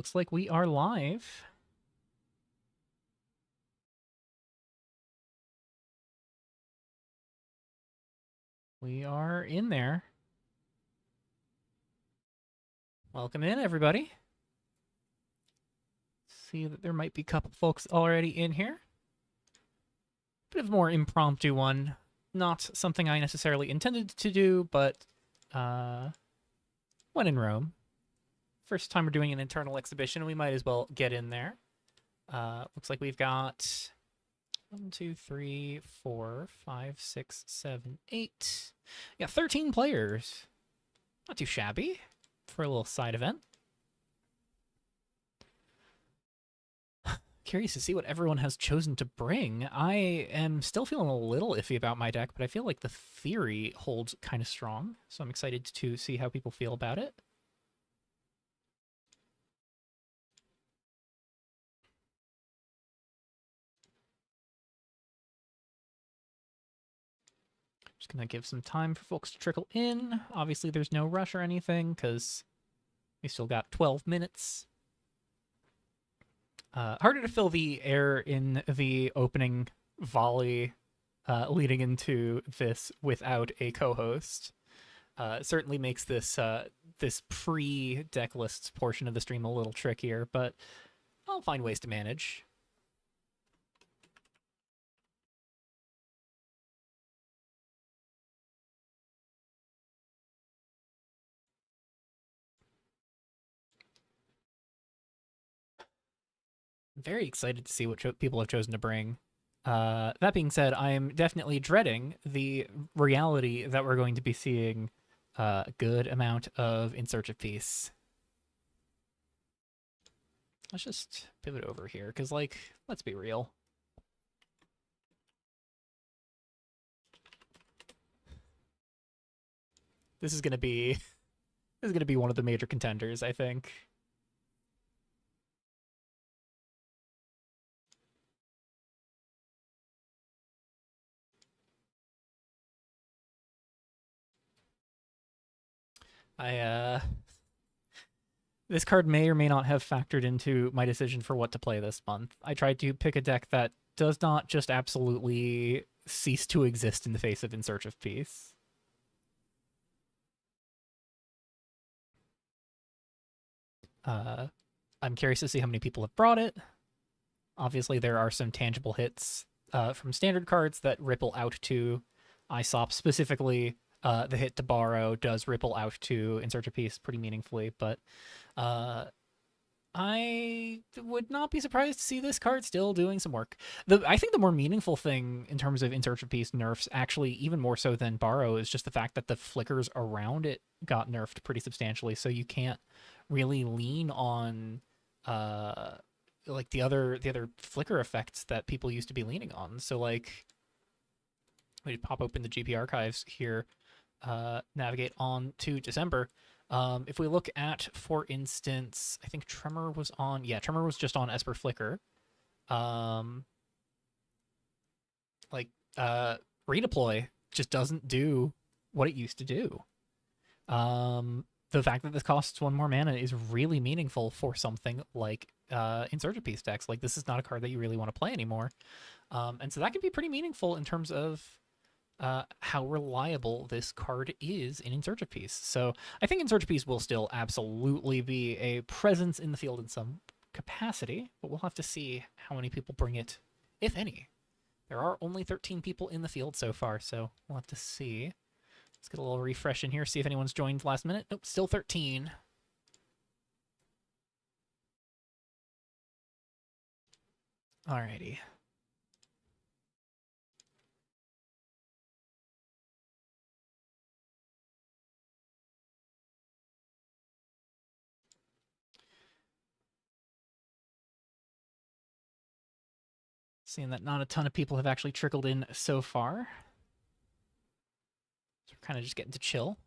Looks like we are live. We are in there. Welcome in, everybody. See that there might be a couple folks already in here. Bit of a more impromptu one. Not something I necessarily intended to do, but when in Rome. First time we're doing an internal exhibition, we might as well get in there. Looks like we've got 1, 2, 3, 4, 5, 6, 7, 8. Yeah, 13 players. Not too shabby for a little side event. Curious to see what everyone has chosen to bring. I am still feeling a little iffy about my deck, but I feel like the theory holds kind of strong, so I'm excited to see how people feel about it. Just gonna give some time for folks to trickle in. Obviously, there's no rush or anything, because we still got 12 minutes. Harder to fill the air in the opening volley leading into this without a co-host. Certainly makes this this pre-deck lists portion of the stream a little trickier, but I'll find ways to manage. Very excited to see what people have chosen to bring. That being said, I am definitely dreading the reality that we're going to be seeing a good amount of In Search of Peace. Let's just pivot over here, because, like, let's be real. This is gonna be one of the major contenders, I think. This card may or may not have factored into my decision for what to play this month. I tried to pick a deck that does not just absolutely cease to exist in the face of In Search of Peace. I'm curious to see how many people have brought it. Obviously, there are some tangible hits from standard cards that ripple out to ISOP. Specifically, the hit to borrow does ripple out to In Search of Peace pretty meaningfully, but I would not be surprised to see this card still doing some work. I think the more meaningful thing in terms of In Search of Peace nerfs, actually even more so than borrow, is just the fact that the flickers around it got nerfed pretty substantially, so you can't really lean on like the other flicker effects that people used to be leaning on. So like we pop open the GP archives here, navigate on to December. If we look at, for instance, I think Tremor was on, yeah, Tremor was just on Esper Flicker. Like redeploy just doesn't do what it used to do. The fact that this costs 1 more mana is really meaningful for something like In Search of Peace decks. Like, this is not a card that you really want to play anymore. And so that can be pretty meaningful in terms of how reliable this card is in Search of Peace. So I think In Search of Peace will still absolutely be a presence in the field in some capacity, but we'll have to see how many people bring it, if any. There are only 13 people in the field so far, so we'll have to see. Let's get a little refresh in here, see if anyone's joined last minute. Nope, still 13. Alrighty. Seeing that not a ton of people have actually trickled in so far. So we're kind of just getting to chill.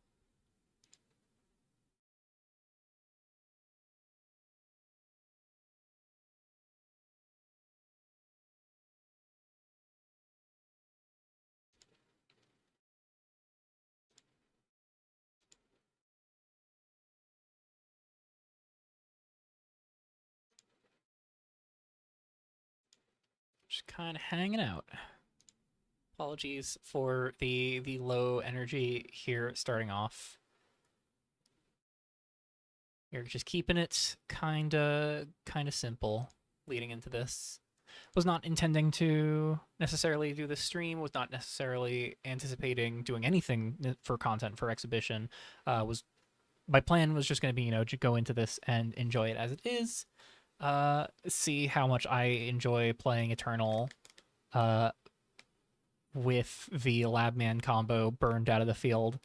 Just kind of hanging out. Apologies for the low energy here starting off. You're just keeping it kind of simple leading into this. Was not intending to necessarily do the stream, was not necessarily anticipating doing anything for content for exhibition. My plan was just going to be, to go into this and enjoy it as it is. See how much I enjoy playing Eternal with the Labman combo burned out of the field.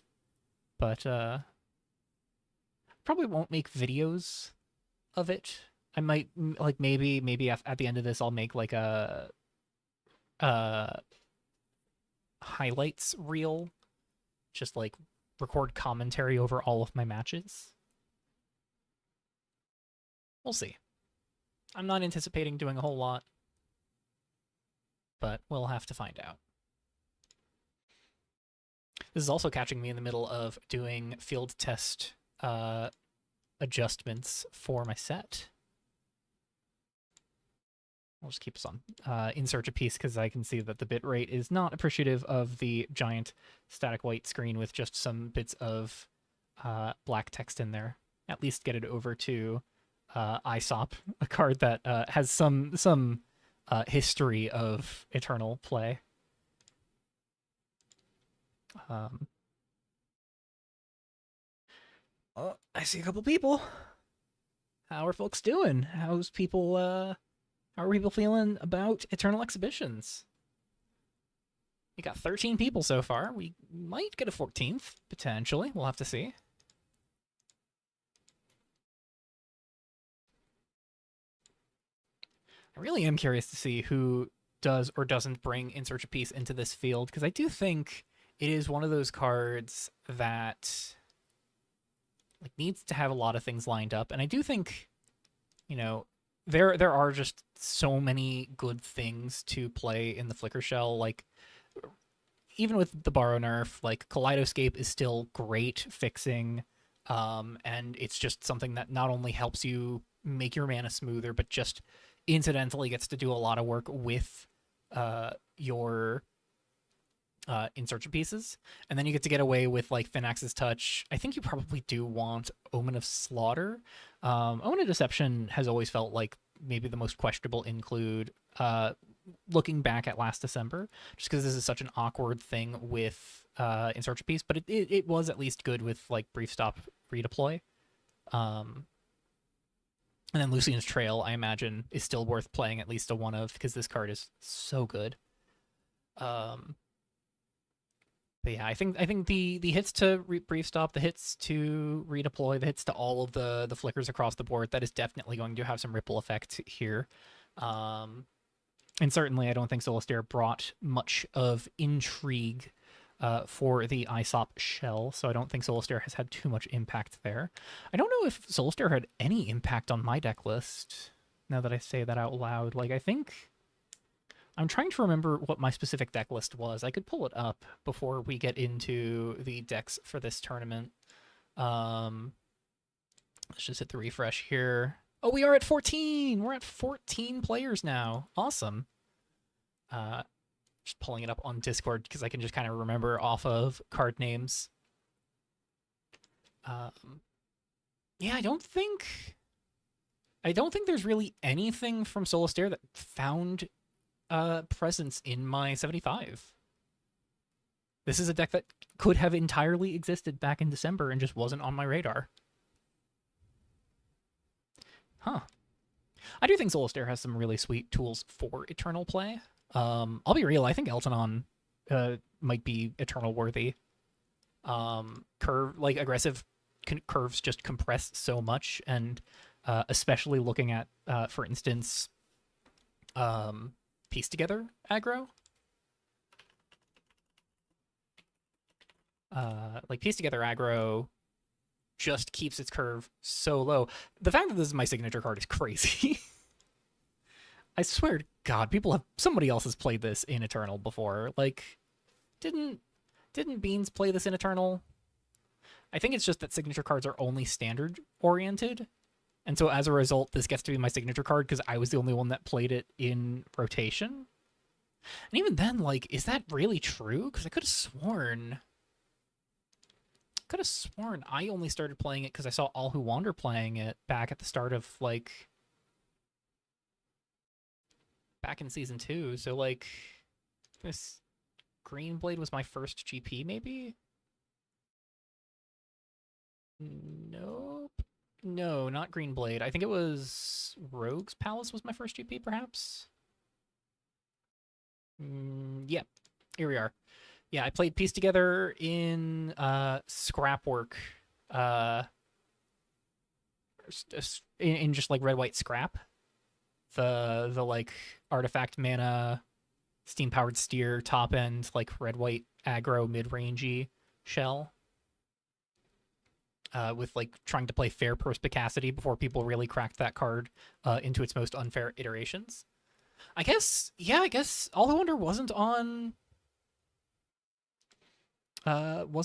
But probably won't make videos of it. I might, like, maybe at the end of this I'll make like a highlights reel, just like record commentary over all of my matches. We'll see. I'm not anticipating doing a whole lot, but we'll have to find out. This is also catching me in the middle of doing field test adjustments for my set. I'll just keep this on insert a piece because I can see that the bitrate is not appreciative of the giant static white screen with just some bits of black text in there. At least get it over to ISOP, a card that has some history of Eternal play. Oh, I see a couple people. How are folks doing? How are people feeling about Eternal exhibitions? We got 13 people so far. We might get a 14th, potentially. We'll have to see. I really am curious to see who does or doesn't bring Insert a Piece into this field, because I do think it is one of those cards that needs to have a lot of things lined up. And I do think, there are just so many good things to play in the Flicker Shell. Like, even with the Borrow nerf, like, Kaleidoscape is still great fixing, and it's just something that not only helps you make your mana smoother, but just incidentally gets to do a lot of work with your insert pieces. And then you get to get away with, like, Finax's Touch. I think you probably do want Omen of Slaughter. Omen of Deception has always felt like maybe the most questionable include, looking back at last December, just because this is such an awkward thing with insert piece, but it was at least good with, like, Brief Stop Redeploy. And then Lucian's Trail, I imagine, is still worth playing at least a one of, because this card is so good. But yeah, I think the hits to Brief Stop, the hits to Redeploy, the hits to all of the flickers across the board, that is definitely going to have some ripple effect here. And certainly I don't think Solitaire brought much of intrigue for the ISOP shell, so I don't think Solitaire has had too much impact there. I don't know if Solitaire had any impact on my deck list, now that I say that out loud. Like, I think... I'm trying to remember what my specific deck list was. I could pull it up before we get into the decks for this tournament. Let's just hit the refresh here. Oh, we are at 14! We're at 14 players now. Awesome. Just pulling it up on Discord because I can just kind of remember off of card names. Yeah, I don't think there's really anything from Solitaire that found presence in my 75. This is a deck that could have entirely existed back in December and just wasn't on my radar. Huh. I do think Solitaire has some really sweet tools for Eternal play. I'll be real, I think Eltanon might be Eternal worthy. Aggressive curves just compress so much, and especially looking at, for instance, Piece Together aggro. Piece Together aggro just keeps its curve so low. The fact that this is my signature card is crazy. I swear to God, somebody else has played this in Eternal before. Like, didn't Beans play this in Eternal? I think it's just that signature cards are only standard oriented. And so as a result, this gets to be my signature card because I was the only one that played it in rotation. And even then, like, is that really true? Because I could have sworn I only started playing it because I saw All Who Wander playing it back at the start of, like, back in season 2. So, like, this Greenblade was my first GP, maybe? Nope. No, not Greenblade. I think it was Rogue's Palace was my first GP, perhaps? Yeah, here we are. Yeah, I played Piece Together in Scrapwork, uh, in just like red white scrap, the like artifact mana, steam powered steer top end like red white aggro mid rangey shell. With like trying to play fair perspicacity before people really cracked that card into its most unfair iterations. I guess, yeah, I guess All the Wonder was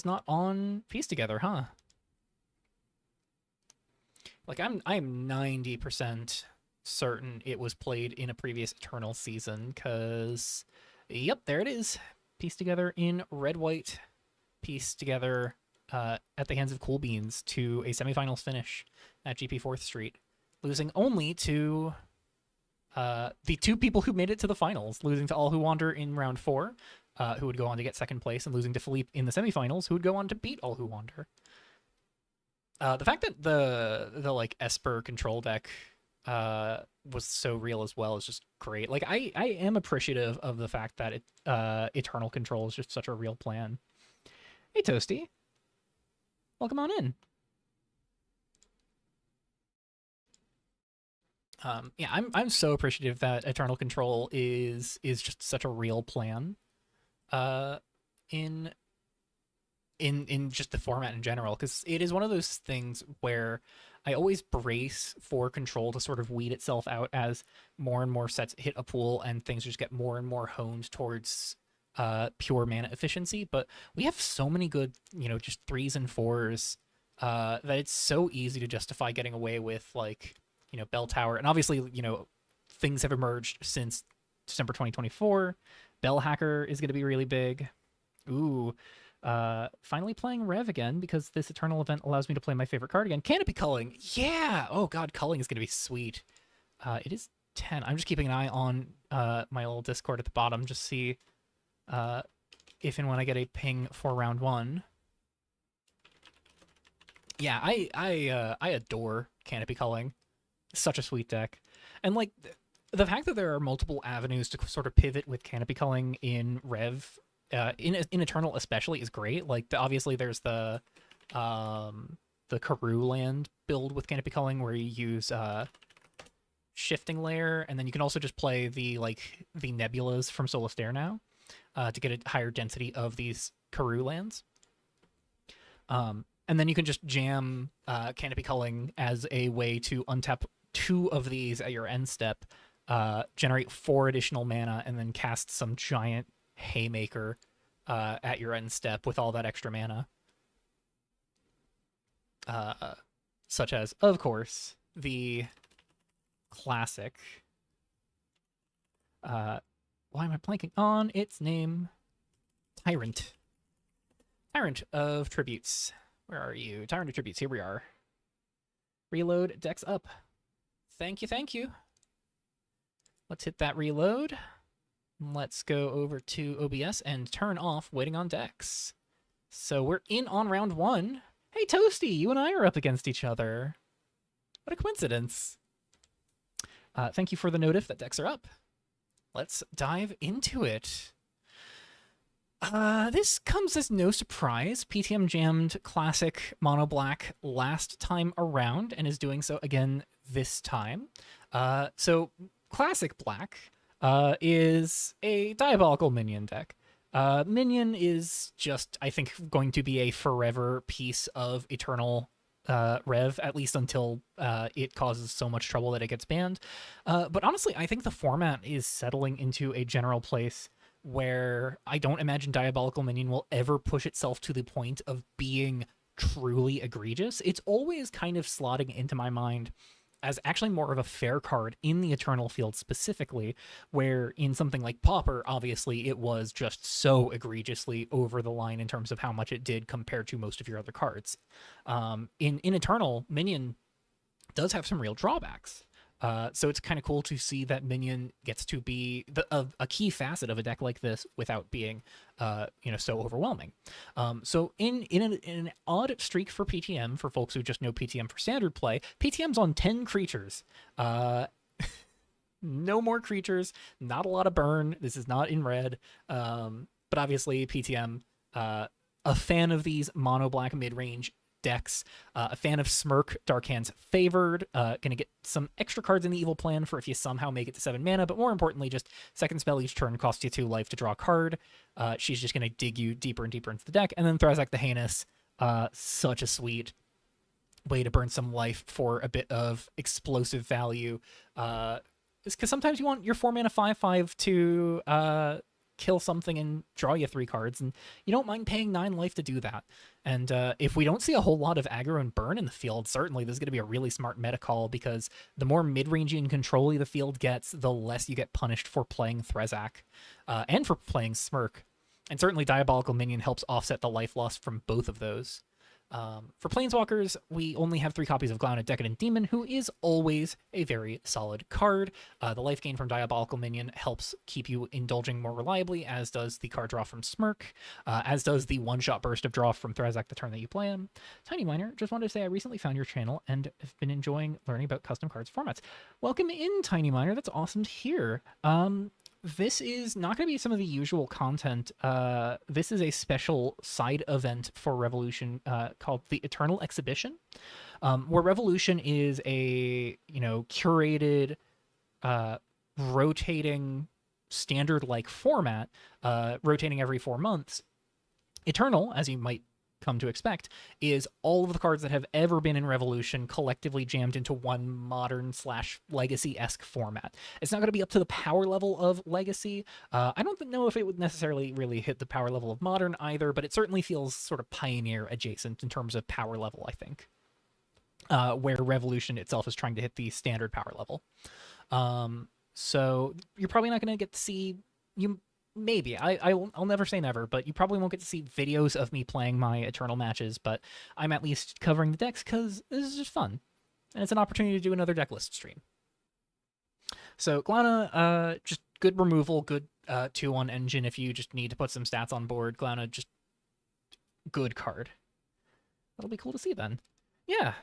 not on Piece Together, huh? Like I'm 90% certain it was played in a previous Eternal season, because yep, there it is. Piece Together in red white, Piece Together at the hands of Cool Beans to a semifinals finish at GP 4th Street, losing only to the two people who made it to the finals, losing to All Who Wander in round 4, who would go on to get second place, and losing to Philippe in the semifinals, who would go on to beat All Who Wander. The fact that the like Esper control deck was so real as well is just great. Like I am appreciative of the fact that Eternal Control is just such a real plan. Hey Toasty, welcome on in. Yeah, I'm so appreciative that Eternal Control is just such a real plan. In just the format in general, because it is one of those things where I always brace for Control to sort of weed itself out as more and more sets hit a pool and things just get more and more honed towards pure mana efficiency. But we have so many good, just 3s and 4s that it's so easy to justify getting away with, like, Bell Tower. And obviously, things have emerged since December 2024. Bell Hacker is going to be really big. Ooh. Finally playing Rev again, because this Eternal event allows me to play my favorite card again. Canopy Culling. Yeah! Oh god, Culling is going to be sweet. It is 10. I'm just keeping an eye on my little Discord at the bottom, just see if and when I get a ping for round 1. Yeah, I adore Canopy Culling. Such a sweet deck. And like the fact that there are multiple avenues to sort of pivot with Canopy Culling in Rev, in Eternal especially, is great. Like obviously there's the Karoo land build with Canopy Culling where you use Shifting Layer, and then you can also just play the Nebulas from Solitaire now to get a higher density of these Karoo lands. And then you can just jam Canopy Culling as a way to untap 2 of these at your end step, generate 4 additional mana, and then cast some giant haymaker at your end step with all that extra mana. Such as, of course, the classic. Why am I blanking on its name? Tyrant. Tyrant of Tributes. Where are you? Tyrant of Tributes. Here we are. Reload. Decks up. Thank you, thank you. Let's hit that reload. Let's go over to OBS and turn off Waiting on Decks. So we're in on round 1. Hey, Toasty, you and I are up against each other. What a coincidence. Thank you for the notif that decks are up. Let's dive into it. This comes as no surprise. PTM jammed classic mono black last time around and is doing so again this time. So classic black is a diabolical minion deck. Minion is just, I think, going to be a forever piece of Eternal Rev, at least until it causes so much trouble that it gets banned. But honestly, I think the format is settling into a general place where I don't imagine Diabolical Minion will ever push itself to the point of being truly egregious. It's always kind of slotting into my mind as actually more of a fair card in the Eternal field specifically, where in something like Pauper, obviously it was just so egregiously over the line in terms of how much it did compared to most of your other cards. In Eternal, Minion does have some real drawbacks. So it's kind of cool to see that Minion gets to be a key facet of a deck like this without being, so overwhelming. So in an odd streak for PTM, for folks who just know PTM for standard play, PTM's on 10 creatures. No more creatures, not a lot of burn. This is not in red, but obviously PTM, a fan of these mono black mid range decks, a fan of Smirk, Dark Hands Favored, gonna get some extra cards in the Evil Plan for if you somehow make it to 7 mana, but more importantly, just second spell each turn costs you 2 life to draw a card. She's just gonna dig you deeper and deeper into the deck, and then Thrazak the Heinous, such a sweet way to burn some life for a bit of explosive value. Because sometimes you want your 4 mana 5/5 to kill something and draw you 3 cards, and you don't mind paying 9 life to do that. And if we don't see a whole lot of aggro and burn in the field, certainly this is going to be a really smart meta call, because the more mid-rangey and control-y the field gets, the less you get punished for playing Thrazak and for playing Smirk. And certainly Diabolical Minion helps offset the life loss from both of those. For Planeswalkers, we only have 3 copies of Glauna Decadent Demon, who is always a very solid card. The life gain from Diabolical Minion helps keep you indulging more reliably, as does the card draw from Smirk, as does the one-shot burst of draw from Thrazak the turn that you play him. Tiny Miner, just wanted to say I recently found your channel and have been enjoying learning about custom cards formats. Welcome in, Tiny Miner. That's awesome to hear. This is not going to be some of the usual content. This is a special side event for Revolution called the Eternal Exhibition, where Revolution is a, curated, rotating standard-like format, rotating every 4 months. Eternal, as you might come to expect, is all of the cards that have ever been in Revolution collectively jammed into one modern/legacy-esque format. It's not going to be up to the power level of Legacy. I don't know if it would necessarily really hit the power level of Modern either, but it certainly feels sort of Pioneer adjacent in terms of power level, I think, where Revolution itself is trying to hit the standard power level. So you're probably not going to get to see... Maybe. I'll never say never, but you probably won't get to see videos of me playing my Eternal matches, but I'm at least covering the decks because this is just fun. And it's an opportunity to do another deck list stream. So Glauna, just good removal, good 2/1 engine if you just need to put some stats on board. Glauna, just good card. That'll be cool to see then. Yeah.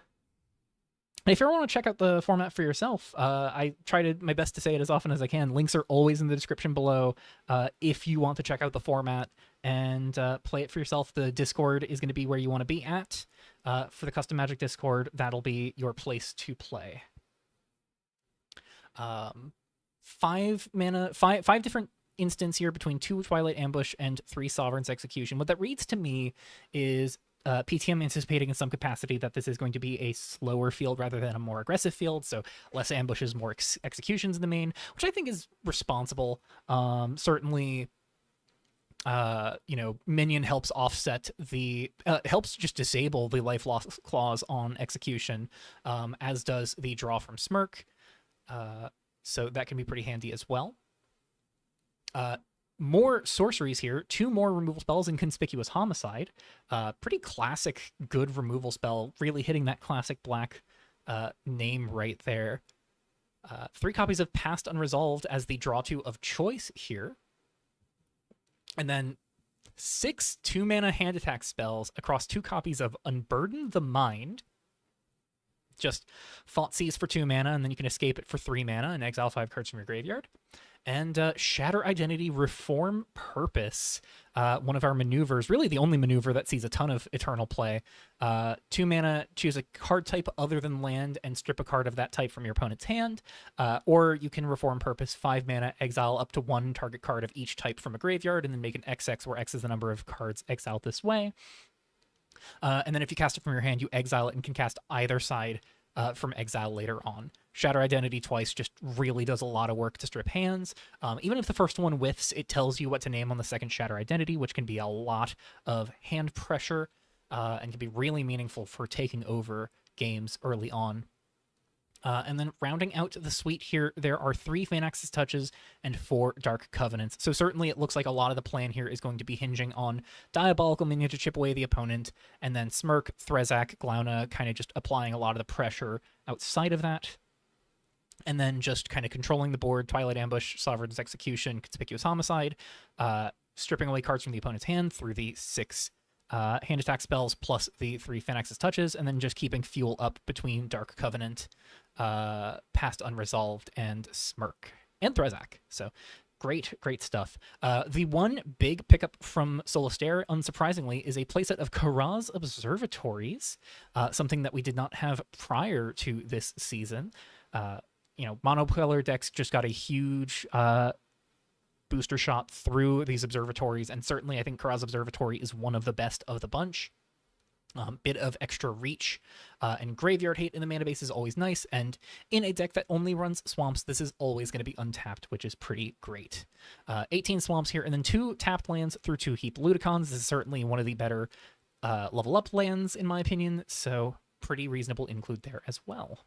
If you ever want to check out the format for yourself, I try my best to say it as often as I can. Links are always in the description below if you want to check out the format and play it for yourself. The Discord is going to be where you want to be at. For the Custom Magic Discord, that'll be your place to play. 5 different instants here between 2 Twilight Ambush and 3 Sovereign's Execution. What that reads to me is PTM anticipating in some capacity that this is going to be a slower field rather than a more aggressive field, so less ambushes, more executions in the main, which I think is responsible. Certainly, Minion helps offset the... helps just disable the life loss clause on execution, as does the draw from Smirk, so that can be pretty handy as well. More sorceries here, 2 more removal spells in Conspicuous Homicide. Pretty classic, good removal spell, really hitting that classic black name right there. 3 copies of Past Unresolved as the draw 2 of choice here. And then 6 2-mana hand attack spells across 2 copies of Unburden the Mind. Just Thoughtseize for 2 mana, and then you can escape it for 3 mana and exile 5 cards from your graveyard. And Shatter Identity, Reform Purpose, one of our maneuvers, really the only maneuver that sees a ton of Eternal play. 2 mana, choose a card type other than land and strip a card of that type from your opponent's hand. Or you can Reform Purpose, 5 mana, exile up to 1 target card of each type from a graveyard, and then make an XX where X is the number of cards exiled this way. And then if you cast it from your hand, you exile it and can cast either side from exile later on. Shatter Identity twice just really does a lot of work to strip hands. Even if the first one whiffs, it tells you what to name on the second Shatter Identity, which can be a lot of hand pressure and can be really meaningful for taking over games early on. And then rounding out the suite here, there are 3 Phaenax's Touches and 4 Dark Covenants. So certainly it looks like a lot of the plan here is going to be hinging on Diabolical Minion to chip away the opponent, and then Smirk, Threzak, Glauna kind of just applying a lot of the pressure outside of that. And then just kind of controlling the board, Twilight Ambush, Sovereign's Execution, Conspicuous Homicide, stripping away cards from the opponent's hand through the 6 hand attack spells plus the 3 Phaenax's Touches, and then just keeping fuel up between Dark Covenant, Past Unresolved, and Smirk, and Threzak. So great stuff. The one big pickup from Solitaire, unsurprisingly, is a playset of Karaz Observatories, something that we did not have prior to this season. Monocolor decks just got a huge booster shot through these observatories, and certainly I think Karaz Observatory is one of the best of the bunch. Bit of extra reach and graveyard hate in the mana base is always nice, and in a deck that only runs swamps, this is always going to be untapped, which is pretty great. 18 swamps here, and then 2 tapped lands through 2 Heap Ludicons. This is certainly one of the better level up lands, in my opinion, so pretty reasonable include there as well.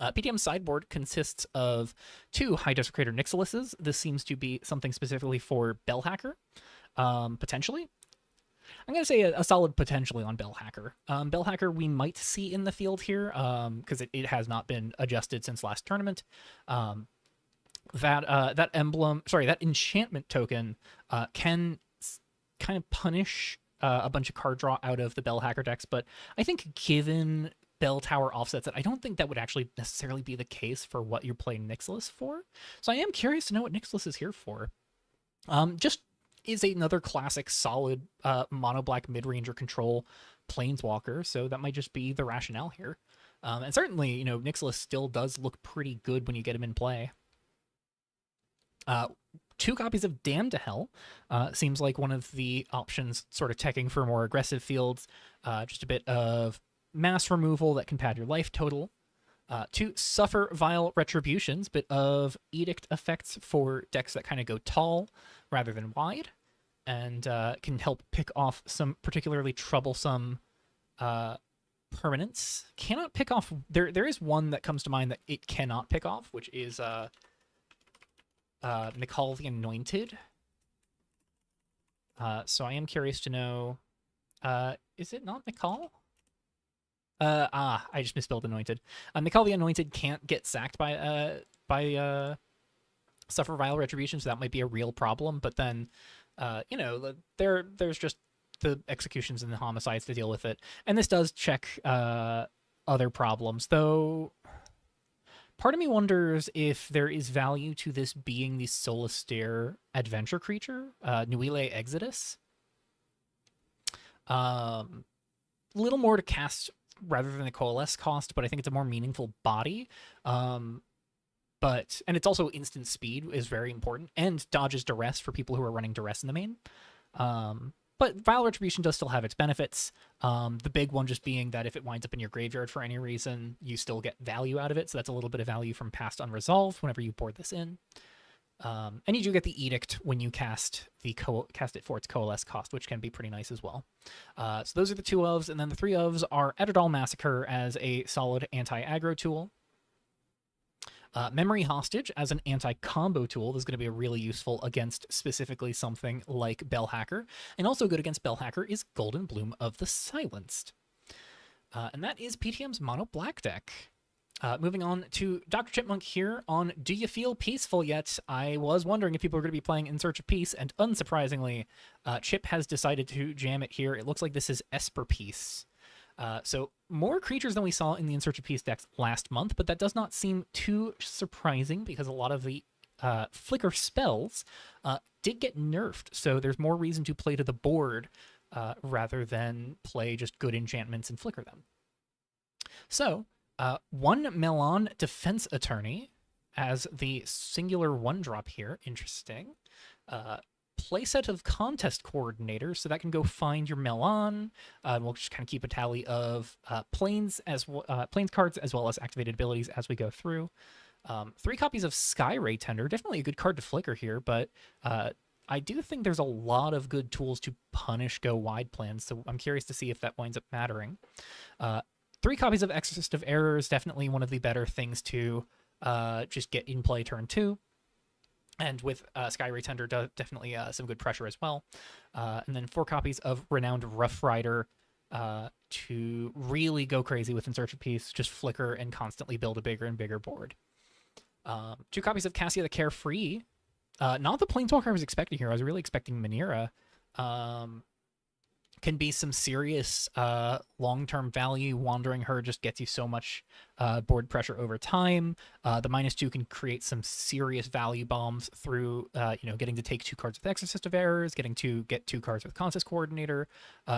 PTM's sideboard consists of 2 High Desecrator Nixilises. This seems to be something specifically for Bellhacker, potentially. I'm going to say a solid potentially on Bellhacker. Bellhacker we might see in the field here, because it has not been adjusted since last tournament. That enchantment token can kind of punish a bunch of card draw out of the Bellhacker decks, but I think given Bell Tower offsets it, I don't think that would actually necessarily be the case for what you're playing Nixilis for. So I am curious to know what Nixilis is here for. Just is another classic solid mono black mid-ranger control planeswalker, so that might just be the rationale here. And certainly, Nixilis still does look pretty good when you get him in play. 2 copies of Damned to Hell seems like one of the options, sort of teching for more aggressive fields. Just a bit of mass removal that can pad your life total. 2 Suffer Vile Retributions, bit of edict effects for decks that kind of go tall rather than wide, and can help pick off some particularly troublesome permanents. Cannot pick off... There is one that comes to mind that it cannot pick off, which is Mikal the Anointed. So I am curious to know... is it not Mikal? I just misspelled Anointed. Mikal the Anointed can't get sacked by Suffer Vile Retribution, so that might be a real problem. But then, there's just the executions and the homicides to deal with it. And this does check other problems, though. Part of me wonders if there is value to this being the Solitaire adventure creature, Nuile Exodus. Little more to cast rather than the Coalesce cost, but I think it's a more meaningful body. And it's also instant speed is very important, and dodges Duress for people who are running Duress in the main. But Vile Retribution does still have its benefits. The big one just being that if it winds up in your graveyard for any reason, you still get value out of it. So that's a little bit of value from Past Unresolved whenever you board this in. And you do get the Edict when you cast it for its Coalesce cost, which can be pretty nice as well. So those are the 2 ofs, and then the 3 ofs are Ederdal Massacre as a solid anti-aggro tool. Memory Hostage as an anti-combo tool. This is going to be really useful against specifically something like Bellhacker. And also good against Bellhacker is Golden Bloom of the Silenced. And that is PTM's mono black deck. Moving on to Dr. Chipmunk here on Do You Feel Peaceful Yet? I was wondering if people are going to be playing In Search of Peace, and unsurprisingly, Chip has decided to jam it here. It looks like this is Esper Peace. So more creatures than we saw in the In Search of Peace decks last month, but that does not seem too surprising because a lot of the flicker spells did get nerfed, so there's more reason to play to the board rather than play just good enchantments and flicker them. So, 1 Melon Defense Attorney as the singular 1-drop here. Interesting. Playset of Contest Coordinator, so that can go find your Melon. We'll just kind of keep a tally of planes cards as well as activated abilities as we go through. 3 copies of Skyray Tender, definitely a good card to flicker here, but I do think there's a lot of good tools to punish go wide plans, so I'm curious to see if that winds up mattering. 3 copies of Exorcist of Errors, definitely one of the better things to just get in play turn 2. And with Skyray Tender, definitely some good pressure as well. And then 4 copies of Renowned Rough Rider to really go crazy with In Search of Peace, just flicker and constantly build a bigger and bigger board. 2 copies of Cassia the Carefree. Not the Planeswalker I was expecting here. I was really expecting Manira. Can be some serious long-term value. Wandering Her just gets you so much board pressure over time. The -2 can create some serious value bombs through getting to take 2 cards with Exorcist of Errors, getting to get 2 cards with Contest Coordinator,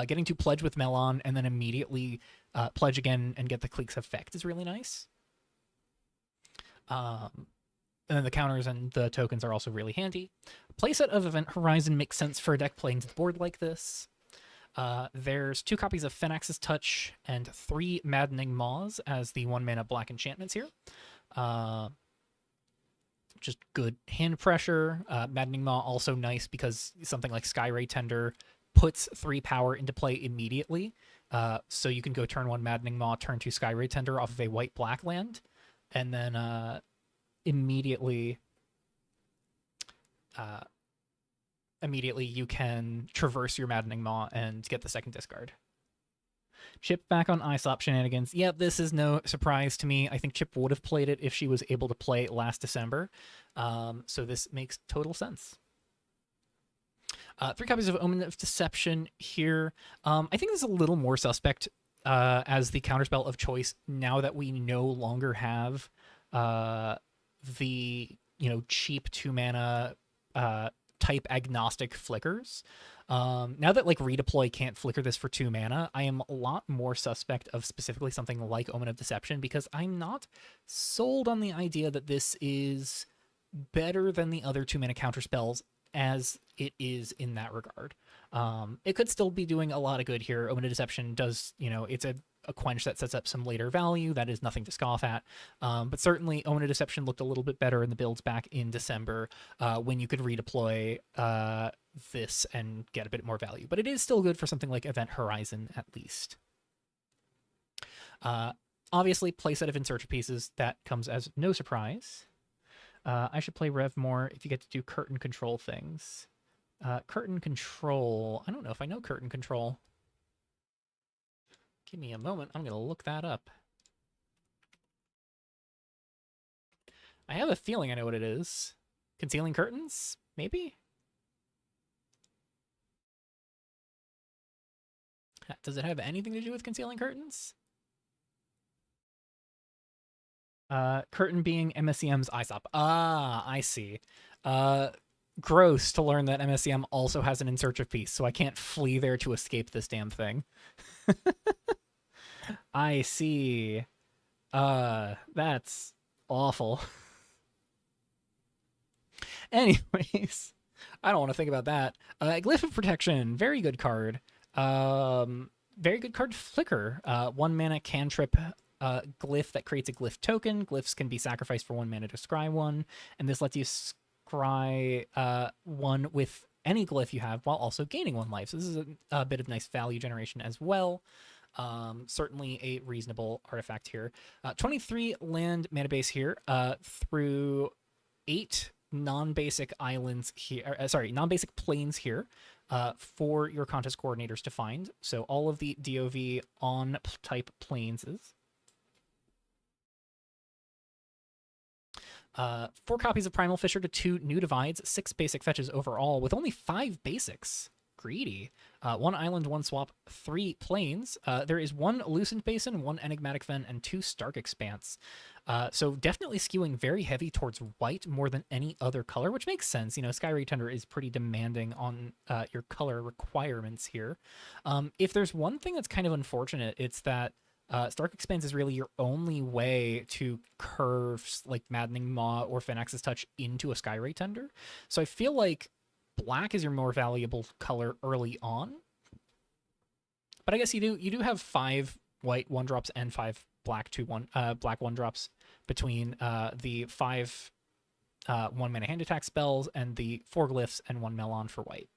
getting to pledge with Melon, and then immediately pledge again and get the Clique's effect is really nice. And then the counters and the tokens are also really handy. Playset of Event Horizon makes sense for a deck playing to the board like this. There's 2 copies of Phenax's Touch and 3 Maddening Maws as the 1-mana black enchantments here. Just good hand pressure. Maddening Maw also nice because something like Skyray Tender puts 3 power into play immediately. So you can go turn 1 Maddening Maw, turn 2 Skyray Tender off of a white-black land, and then immediately you can traverse your Maddening Maw and get the second discard. Chip back on Aesop shenanigans. Yeah, this is no surprise to me. I think Chip would have played it if she was able to play last December. So this makes total sense. 3 copies of Omen of Deception here. I think this is a little more suspect as the counterspell of choice now that we no longer have the cheap 2-mana type agnostic flickers. Now that like Redeploy can't flicker this for 2 mana, I am a lot more suspect of specifically something like Omen of Deception because I'm not sold on the idea that this is better than the other 2-mana counterspells as it is in that regard. It could still be doing a lot of good here. Omen of Deception does, it's a quench that sets up some later value. That is nothing to scoff at. But certainly Omen of Deception looked a little bit better in the builds back in December when you could redeploy this and get a bit more value. But it is still good for something like Event Horizon at least. Obviously, playset of In Search of Pieces, that comes as no surprise. I should play Rev more if you get to do curtain control things. Curtain control. I don't know if I know curtain control. Give me a moment. I'm going to look that up. I have a feeling I know what it is. Concealing curtains? Maybe? Does it have anything to do with concealing curtains? Curtain being MSCM's Aesop. Ah, I see. Gross to learn that MSCM also has an In Search of Peace, so I can't flee there to escape this damn thing. I see. That's awful. Anyways, I don't want to think about that. Glyph of Protection, very good card. Very good card Flicker. 1 mana cantrip glyph that creates a glyph token. Glyphs can be sacrificed for 1 mana to scry 1, and this lets you scry 1 with any glyph you have while also gaining 1 life. So this is a bit of nice value generation as well. Certainly a reasonable artifact here. 23 land mana base here through 8 non-basic islands here. Non-basic planes here for your contest coordinators to find. So all of the DOV on type planes is. 4 copies of Primal Fissure to 2 new divides, 6 basic fetches overall, with only 5 basics. Greedy. 1 island, 1 swap, 3 planes. There is 1 Lucent Basin, 1 Enigmatic Fen, and 2 Stark Expanse. So definitely skewing very heavy towards white more than any other color, which makes sense. Skyray Tender is pretty demanding on your color requirements here. If there's one thing that's kind of unfortunate, it's that Stark Expanse is really your only way to curve like Maddening Maw or Phenax's Touch into a Skyray Tender. So I feel like black is your more valuable color early on. But I guess you do have 5 white 1-drops and 5 black 1-drops between the 5 1-mana hand attack spells and the 4 glyphs and 1 Melon for white.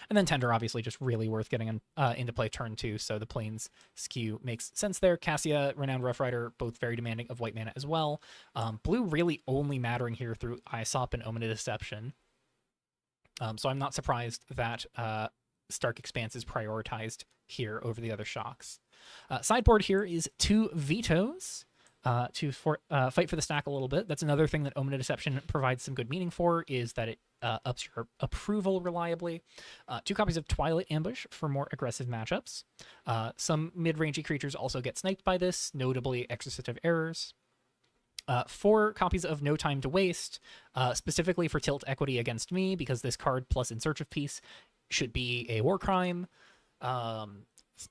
And then Tender, obviously, just really worth getting into play turn 2, so the Plains skew makes sense there. Cassia, Renowned Rough Rider, both very demanding of white mana as well. Blue really only mattering here through Aesop and Omen of Deception. So I'm not surprised that Stark Expanse is prioritized here over the other shocks. Sideboard here is 2 Vetoes to fight for the stack a little bit. That's another thing that Omen of Deception provides some good meaning for, is that it ups your approval reliably. 2 copies of Twilight Ambush for more aggressive matchups. Some mid-rangey creatures also get sniped by this, notably Exorcist of Errors. 4 copies of No Time to Waste, specifically for tilt equity against me, because this card plus In Search of Peace should be a war crime.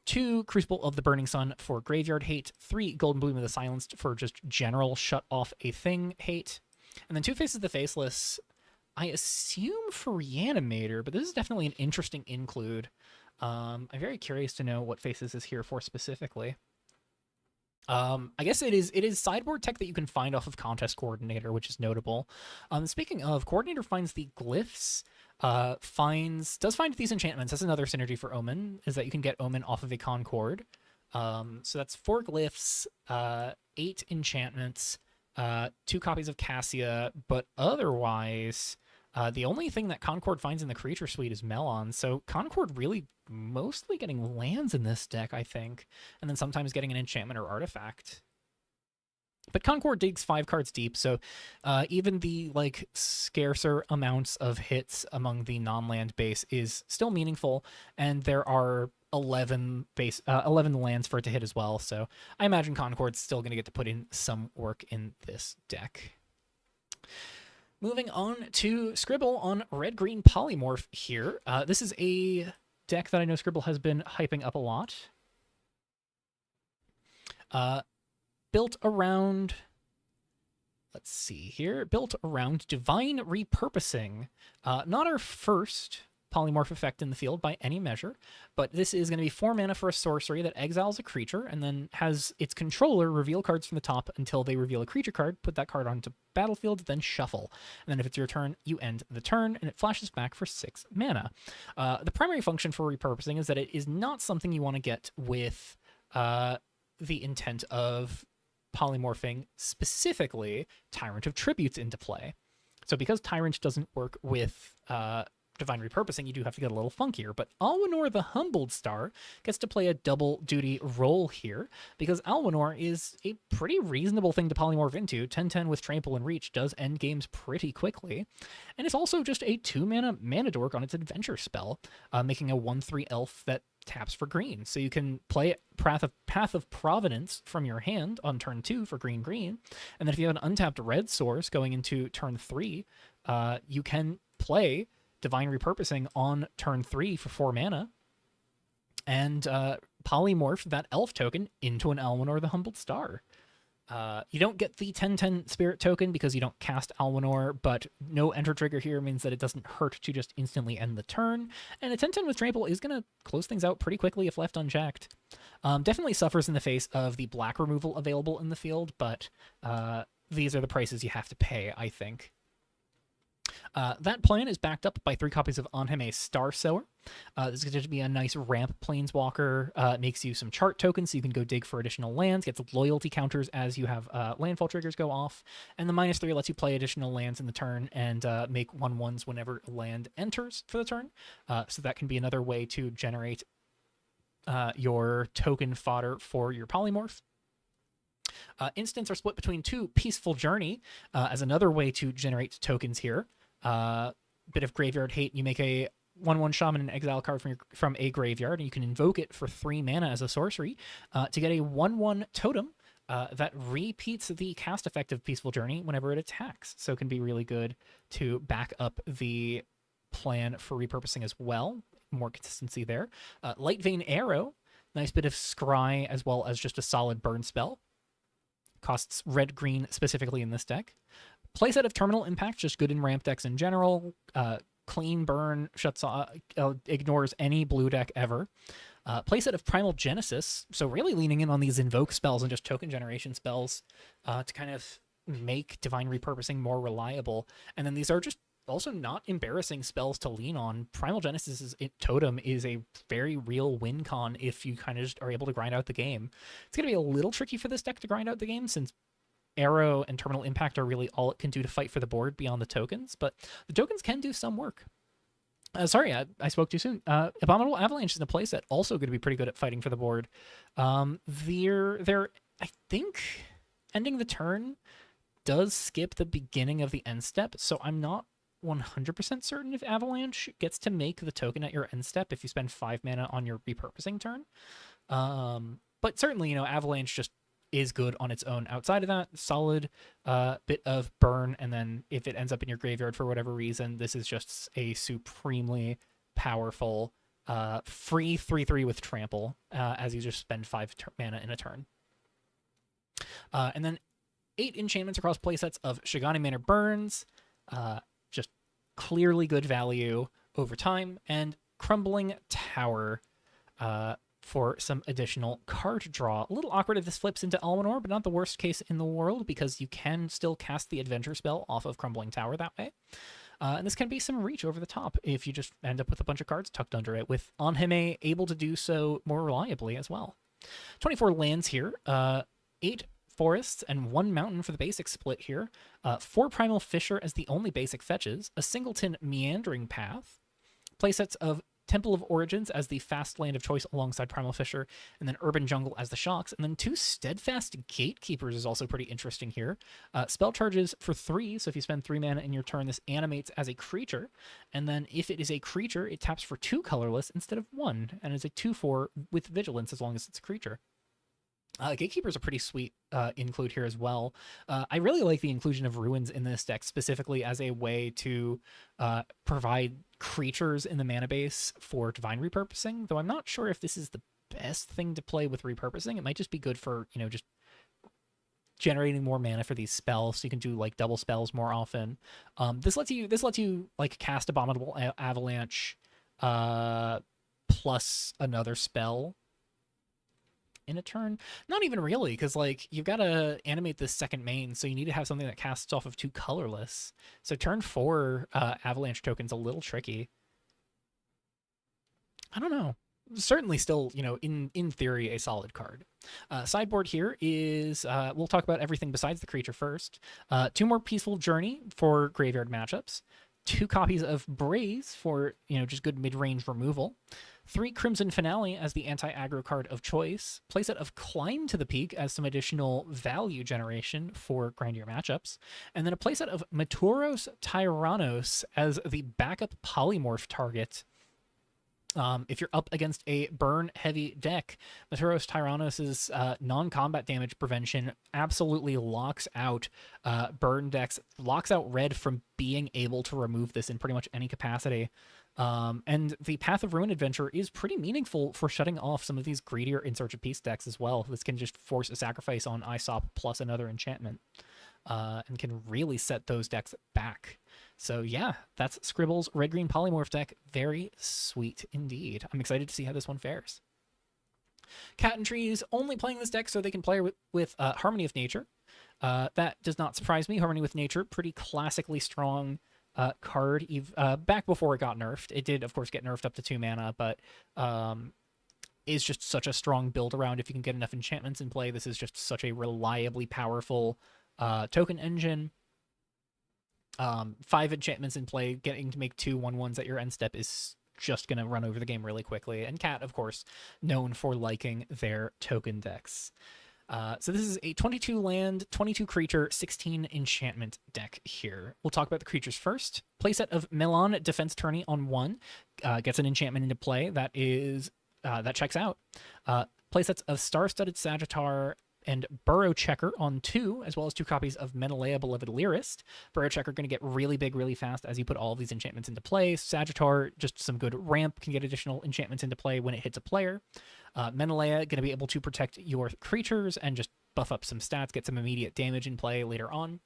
2 Crucible of the Burning Sun for graveyard hate. 3 Golden Bloom of the Silenced for just general shut off a thing hate. And then 2 Faces of the Faceless, I assume for Reanimator, but this is definitely an interesting include. I'm very curious to know what Faces is here for specifically. I guess it is sideboard tech that you can find off of Contest Coordinator, which is notable. Speaking of, Coordinator finds the glyphs, does find these enchantments. That's another synergy for Omen, is that you can get Omen off of a Concord. So that's 4 glyphs, 8 enchantments, 2 copies of Cassia, but otherwise, the only thing that Concord finds in the creature suite is Melon, so Concord really mostly getting lands in this deck, I think, and then sometimes getting an enchantment or artifact. But Concord digs 5 cards deep, so even the scarcer amounts of hits among the non-land base is still meaningful, and there are 11 lands for it to hit as well, so I imagine Concord's still going to get to put in some work in this deck. Moving on to Scribble on Red-Green Polymorph here. This is a deck that I know Scribble has been hyping up a lot. Built around, let's see here, built around Divine Repurposing. Not our first polymorph effect in the field by any measure, but this is going to be 4 mana for a sorcery that exiles a creature and then has its controller reveal cards from the top until they reveal a creature card, put that card onto battlefield, then shuffle. And then if it's your turn, you end the turn, and it flashes back for 6 mana. The primary function for repurposing is that it is not something you want to get with the intent of polymorphing specifically Tyrant of Tributes into play. So because Tyrant doesn't work with Divine Repurposing, you do have to get a little funkier, but Alwanor the Humbled Star gets to play a double duty role here, because Alwanor is a pretty reasonable thing to polymorph into. 10/10 with Trample and Reach does end games pretty quickly, and it's also just a 2 mana dork on its adventure spell, making a 1/3 elf that taps for green. So you can play Path of Providence from your hand on turn 2 for green, and then if you have an untapped red source going into turn 3, you can play Divine Repurposing on turn 3 for 4 mana, and polymorph that elf token into an Alwanor the Humbled Star. You don't get the 10/10 Spirit token because you don't cast Alwanor, but no enter trigger here means that it doesn't hurt to just instantly end the turn, and a 10/10 with Trample is going to close things out pretty quickly if left unchecked. Definitely suffers in the face of the black removal available in the field, but these are the prices you have to pay, I think. That plan is backed up by 3 copies of Anheme Star Sower. This is going to be a nice ramp planeswalker. It makes you some chart tokens so you can go dig for additional lands, gets loyalty counters as you have landfall triggers go off, and the -3 lets you play additional lands in the turn and make 1/1s whenever land enters for the turn. So that can be another way to generate your token fodder for your polymorph. Instants are split between 2 Peaceful Journey as another way to generate tokens here. Bit of graveyard hate. You make a 1/1 Shaman and exile card from a graveyard, and you can invoke it for 3 mana as a sorcery to get a 1/1 totem that repeats the cast effect of Peaceful Journey whenever it attacks. So it can be really good to back up the plan for repurposing as well. More consistency there. Light Vein Arrow, nice bit of scry as well as just a solid burn spell. Costs red-green specifically in this deck. Playset of Terminal Impact, just good in ramp decks in general. Clean burn, shuts off, ignores any blue deck ever. Playset of Primal Genesis, so really leaning in on these invoke spells and just token generation spells to kind of make Divine Repurposing more reliable. And then these are just also not embarrassing spells to lean on. Primal Genesis' Totem is a very real win con if you kind of just are able to grind out the game. It's going to be a little tricky for this deck to grind out the game since Arrow and Terminal Impact are really all it can do to fight for the board beyond the tokens, but the tokens can do some work. Sorry, I spoke too soon. Abominable Avalanche is in a playset also going to be pretty good at fighting for the board. They're I think ending the turn does skip the beginning of the end step, so I'm not 100% certain if Avalanche gets to make the token at your end step if you spend 5 mana on your repurposing turn. But certainly, Avalanche just is good on its own. Outside of that, solid bit of burn, and then if it ends up in your graveyard for whatever reason, this is just a supremely powerful free 3/3 with trample as you just spend 5 mana in a turn. And then 8 enchantments across playsets of Shigani Manor Burns, just clearly good value over time, and Crumbling Tower for some additional card draw. A little awkward if this flips into Almanor, but not the worst case in the world because you can still cast the adventure spell off of Crumbling Tower that way. And this can be some reach over the top if you just end up with a bunch of cards tucked under it, with Anhime able to do so more reliably as well. 24 lands here, 8 forests and 1 mountain for the basic split here, 4 Primal Fissure as the only basic fetches, a Singleton Meandering Path, playsets of Temple of Origins as the fast land of choice alongside Primal Fissure, and then Urban Jungle as the shocks, and then 2 Steadfast Gatekeepers is also pretty interesting here. Spell charges for 3, so if you spend 3 mana in your turn, this animates as a creature, and then if it is a creature, it taps for 2 colorless instead of 1, and is a 2/4 with Vigilance as long as it's a creature. Gatekeeper's a pretty sweet include here as well. I really like the inclusion of Ruins in this deck specifically as a way to provide creatures in the mana base for Divine Repurposing, though I'm not sure if this is the best thing to play with repurposing. It might just be good for, just generating more mana for these spells, so you can do like double spells more often. This lets you like cast Abominable Avalanche plus another spell in a turn. Not even really, because like you've got to animate this second main, so you need to have something that casts off of 2 colorless. So turn 4 Avalanche token's a little tricky. I don't know. Certainly still, in theory, a solid card. Sideboard here is, we'll talk about everything besides the creature first. 2 more Peaceful Journey for graveyard matchups. 2 copies of Braze for, just good mid-range removal. 3 Crimson Finale as the anti-aggro card of choice. Playset of Climb to the Peak as some additional value generation for grindier matchups. And then a playset of Maturos Tyrannos as the backup polymorph target. If you're up against a burn-heavy deck, Maturos Tyrannos' non-combat damage prevention absolutely locks out burn decks, locks out red from being able to remove this in pretty much any capacity. And the Path of Ruin adventure is pretty meaningful for shutting off some of these greedier In Search of Peace decks as well. This can just force a sacrifice on Aesop plus another enchantment, and can really set those decks back. So yeah, that's Scribble's red-green polymorph deck. Very sweet indeed. I'm excited to see how this one fares. Cat and Trees only playing this deck so they can play with Harmony of Nature. That does not surprise me. Harmony with Nature, pretty classically strong card. Back before it got nerfed. It did, of course, get nerfed up to 2 mana, but is just such a strong build around. If you can get enough enchantments in play, this is just such a reliably powerful token engine. 5 enchantments in play, getting to make 2 1/1s at your end step is just going to run over the game really quickly. And Cat, of course, known for liking their token decks. So this is a 22 land, 22 creature, 16 enchantment deck here. We'll talk about the creatures first. Playset of Milan Defense Tourney on 1 gets an enchantment into play that is that checks out. Playsets of Star-Studded Sagittar and Burrow Checker on 2, as well as 2 copies of Menelaya Beloved Lyrist. Burrow Checker going to get really big really fast as you put all of these enchantments into play. Sagittar, just some good ramp, can get additional enchantments into play when it hits a player. Menelaya going to be able to protect your creatures and just buff up some stats, get some immediate damage in play later on.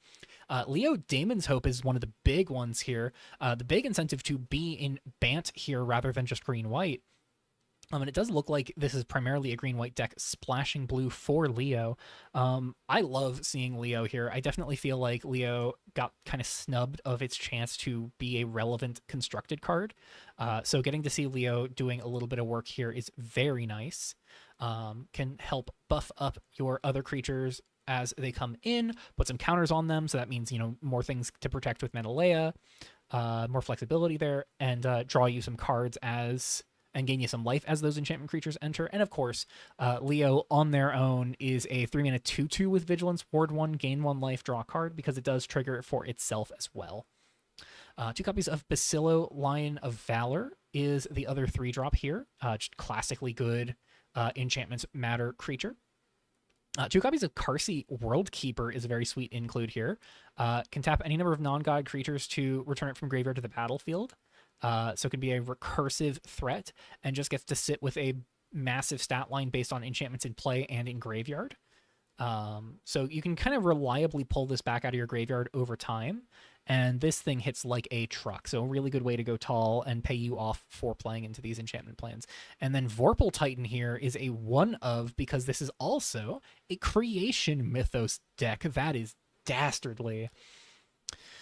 Leo Damon's Hope is one of the big ones here. The big incentive to be in Bant here rather than just green-white And it does look like this is primarily a green-white deck splashing blue for Leo. I love seeing Leo here. I definitely feel like Leo got kind of snubbed of its chance to be a relevant constructed card. So getting to see Leo doing a little bit of work here is very nice. Can help buff up your other creatures as they come in, put some counters on them. So that means, more things to protect with Menelea, more flexibility there, and draw you some cards and gain you some life as those enchantment creatures enter. And of course, Leo on their own is a 3-mana 2/2 with Vigilance, ward 1, gain 1 life, draw a card, because it does trigger for itself as well. 2 copies of Basillo, Lion of Valor is the other 3-drop here. Just classically good enchantments matter creature. 2 copies of Karsi, World Keeper is a very sweet include here. Can tap any number of non-god creatures to return it from graveyard to the battlefield. So it can be a recursive threat and just gets to sit with a massive stat line based on enchantments in play and in graveyard. So you can kind of reliably pull this back out of your graveyard over time. And this thing hits like a truck. So a really good way to go tall and pay you off for playing into these enchantment plans. And then Vorpal Titan here is a one of, because this is also a Creation Mythos deck. That is dastardly.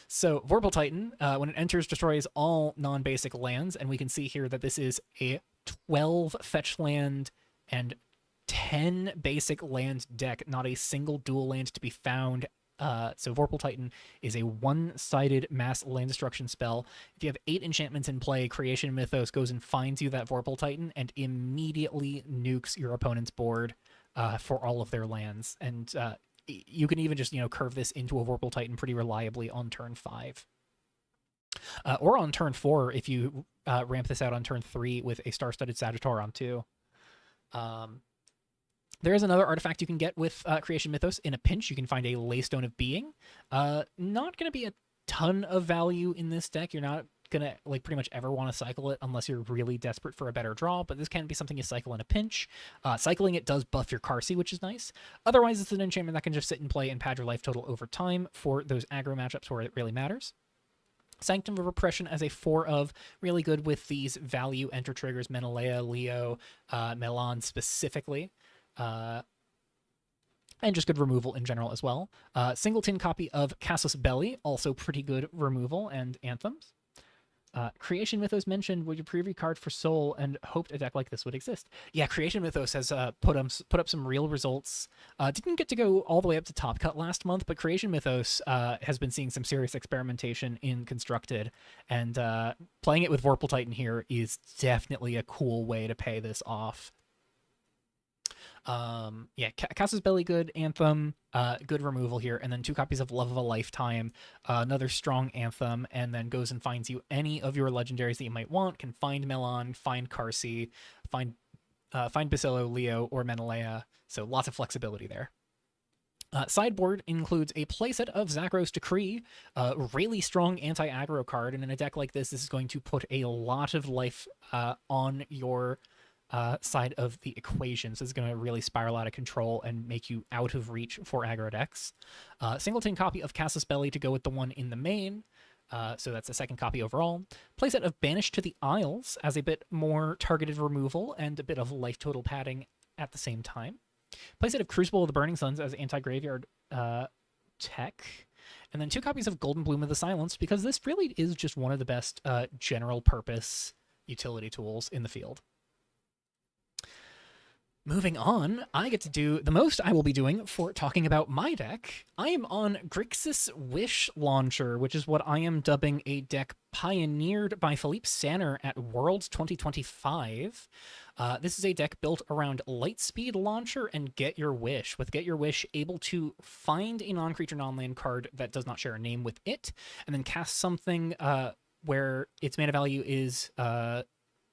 So Vorpal Titan, when it enters, destroys all non-basic lands, and we can see here that this is a 12 fetch land and 10 basic land deck, not a single dual land to be found. So Vorpal Titan is a one-sided mass land destruction spell. If you have 8 enchantments in play, Creation Mythos goes and finds you that Vorpal Titan and immediately nukes your opponent's board for all of their lands. And you can even just, curve this into a Vorpal Titan pretty reliably on turn 5. Or on turn 4 if you ramp this out on turn 3 with a Star-Studded Sagittar on 2. There is another artifact you can get with Creation Mythos. In a pinch, you can find a Laystone of Being. Not going to be a ton of value in this deck. You're not going to pretty much ever want to cycle it unless you're really desperate for a better draw, but this can be something you cycle in a pinch. Cycling it does buff your Karsi, which is nice. Otherwise, it's an enchantment that can just sit and play and pad your life total over time for those aggro matchups where it really matters. Sanctum of Repression as a 4 of, really good with these value enter triggers, Menelea, Leo, Melan specifically. And just good removal in general as well. Singleton copy of Casus Belli, also pretty good removal and anthems. Creation Mythos mentioned, would you preview card for Soul and hoped a deck like this would exist? Yeah, Creation Mythos has put up some real results. Didn't get to go all the way up to Top Cut last month, but Creation Mythos has been seeing some serious experimentation in Constructed, and playing it with Vorpal Titan here is definitely a cool way to pay this off. Yeah, Casus Belli, good anthem, good removal here, and then 2 copies of Love of a Lifetime, another strong anthem, and then goes and finds you any of your legendaries that you might want. Can find Melan, find Karsi, find Basillo, Leo, or Menelea. So lots of flexibility there. Sideboard includes a playset of Zakros Decree, a really strong anti-aggro card, and in a deck like this is going to put a lot of life on your side of the equation. So it's going to really spiral out of control and make you out of reach for aggro decks. Singleton copy of Casus Belli to go with the one in the main. So that's the 2nd copy overall. Playset of Banished to the Isles as a bit more targeted removal and a bit of life total padding at the same time. Playset of Crucible of the Burning Suns as anti-graveyard tech. And then 2 copies of Golden Bloom of the Silence, because this really is just one of the best general purpose utility tools in the field. Moving on, I get to do the most I will be doing for talking about my deck. I am on Grixis Wish Launcher, which is what I am dubbing a deck pioneered by Philippe Sanner at Worlds 2025. This is a deck built around Lightspeed Launcher and Get Your Wish, with Get Your Wish able to find a non-creature non-land card that does not share a name with it, and then cast something where its mana value is